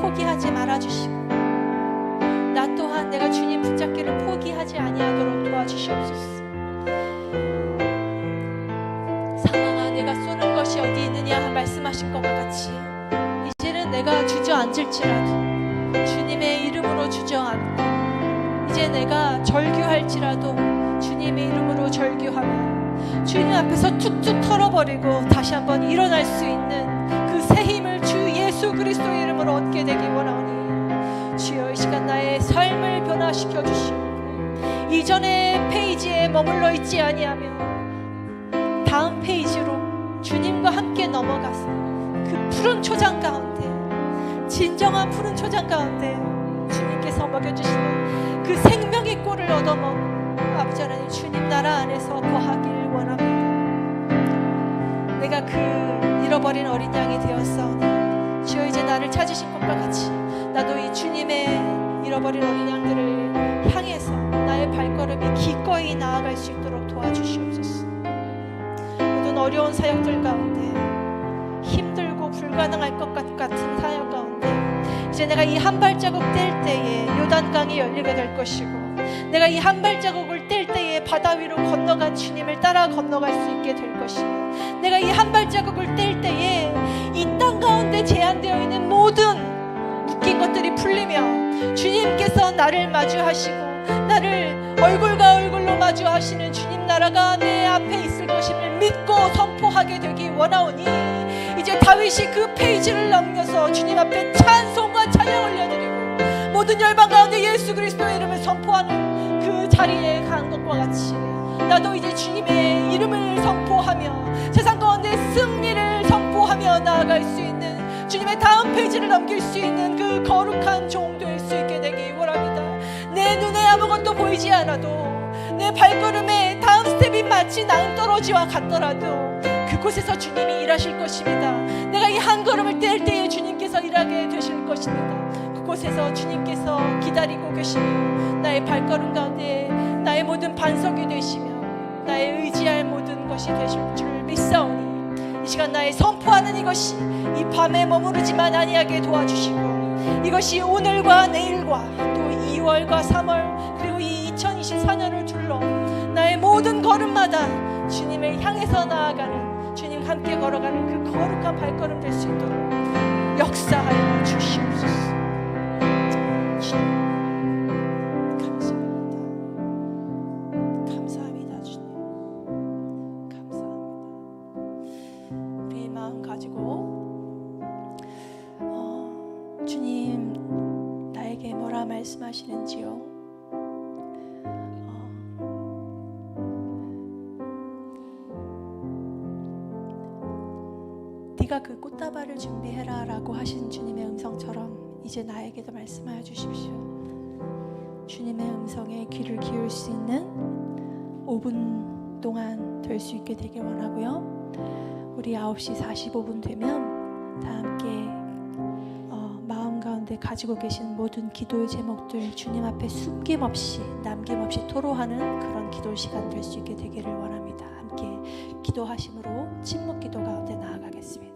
포기하지 말아주시고 나 또한 내가 주님 붙잡기를 포기하지 주시옵소서. 상황아 내가 쏘는 것이 어디 있느냐 말씀하신 것과 같이 이제는 내가 주저앉을지라도 주님의 이름으로 주저앉고 이제 내가 절규할지라도 주님의 이름으로 절규하며 주님 앞에서 툭툭 털어버리고 다시 한번 일어날 수 있는 그 새 힘을 주 예수 그리스도의 이름으로 얻게 되기 원하오니 주여 이 시간 나의 삶을 변화시켜 주시옵고 이전의 페이지에 머물러 있지 아니하며 다음 페이지로 주님과 함께 넘어가서 그 푸른 초장 가운데 진정한 푸른 초장 가운데 주님께서 먹여주시는 그 생명의 꼴을 얻어먹고 아버지 하나님 주님 나라 안에서 거하길 원합니다. 내가 그 잃어버린 어린 양이 되었사오니 주여 이제 나를 찾으신 것과 같이 나도 이 주님의 잃어버린 어린 양들을 향해서 나의 발걸음이 기꺼이 나아갈 수 있도록 도와주시옵소서. 모든 어려운 사역들 가운데 힘들고 불가능할 것 같은 사역 가운데 이제 내가 이 한 발자국 뗄 때에 요단강이 열리게 될 것이고 내가 이 한 발자국을 뗄 때에 바다 위로 건너간 주님을 따라 건너갈 수 있게 될 것이고 내가 이 한 발자국을 뗄 때에 이 땅 가운데 제한되어 있는 모든 묶인 것들이 풀리며 주님께서 나를 마주하시고 나를 얼굴과 얼굴로 마주하시는 주님 나라가 내 앞에 있을 것임을 믿고 선포하게 되기 원하오니 이제 다윗이 그 페이지를 넘겨서 주님 앞에 찬송과 찬양 올려드리고 모든 열방 가운데 예수 그리스도의 이름을 선포하는 그 자리에 간 것과 같이 나도 이제 주님의 이름을 선포하며 세상 가운데 승리를 선포하며 나아갈 수 있는 주님의 다음 페이지를 넘길 수 있는 그 거룩한 종 될 수 있게 되기 원합니다. 내 눈에 아무것도 보이지 않아도 내 발걸음에 다음 스텝이 마치 낭떠러지와 같더라도 그곳에서 주님이 일하실 것입니다. 내가 이 한 걸음을 뗄 때에 주님께서 일하게 되실 것입니다. 그곳에서 주님께서 기다리고 계시며 나의 발걸음 가운데 나의 모든 반석이 되시며 나의 의지할 모든 것이 되실 줄 믿사오니 이 시간 나의 선포하는 이것이 이 밤에 머무르지만 아니하게 도와주시고 이것이 오늘과 내일과 또 2월과 3월 그리고 이 2024년을 둘러 나의 모든 걸음마다 주님을 향해서 나아가는 주님 함께 걸어가는 그 거룩한 발걸음 될 수 있도록 역사하여 주시옵소서. 감사합니다 주님. 감사합니다. 우리의 마음 가지고 주님 나에게 뭐라 말씀하시는지요. 네가 그 꽃다발을 준비해라 라고 하신 주님의 음성처럼 이제 나에게도 말씀하여 주십시오. 주님의 음성에 귀를 기울 수 있는 5분 동안 될 수 있게 되길 원하고요. 우리 9시 45분 되면 다 함께 마음 가운데 가지고 계신 모든 기도의 제목들 주님 앞에 숨김없이 남김없이 토로하는 그런 기도 시간 될 수 있게 되기를 원합니다. 함께 기도하심으로 침묵 기도 가운데 나아가겠습니다.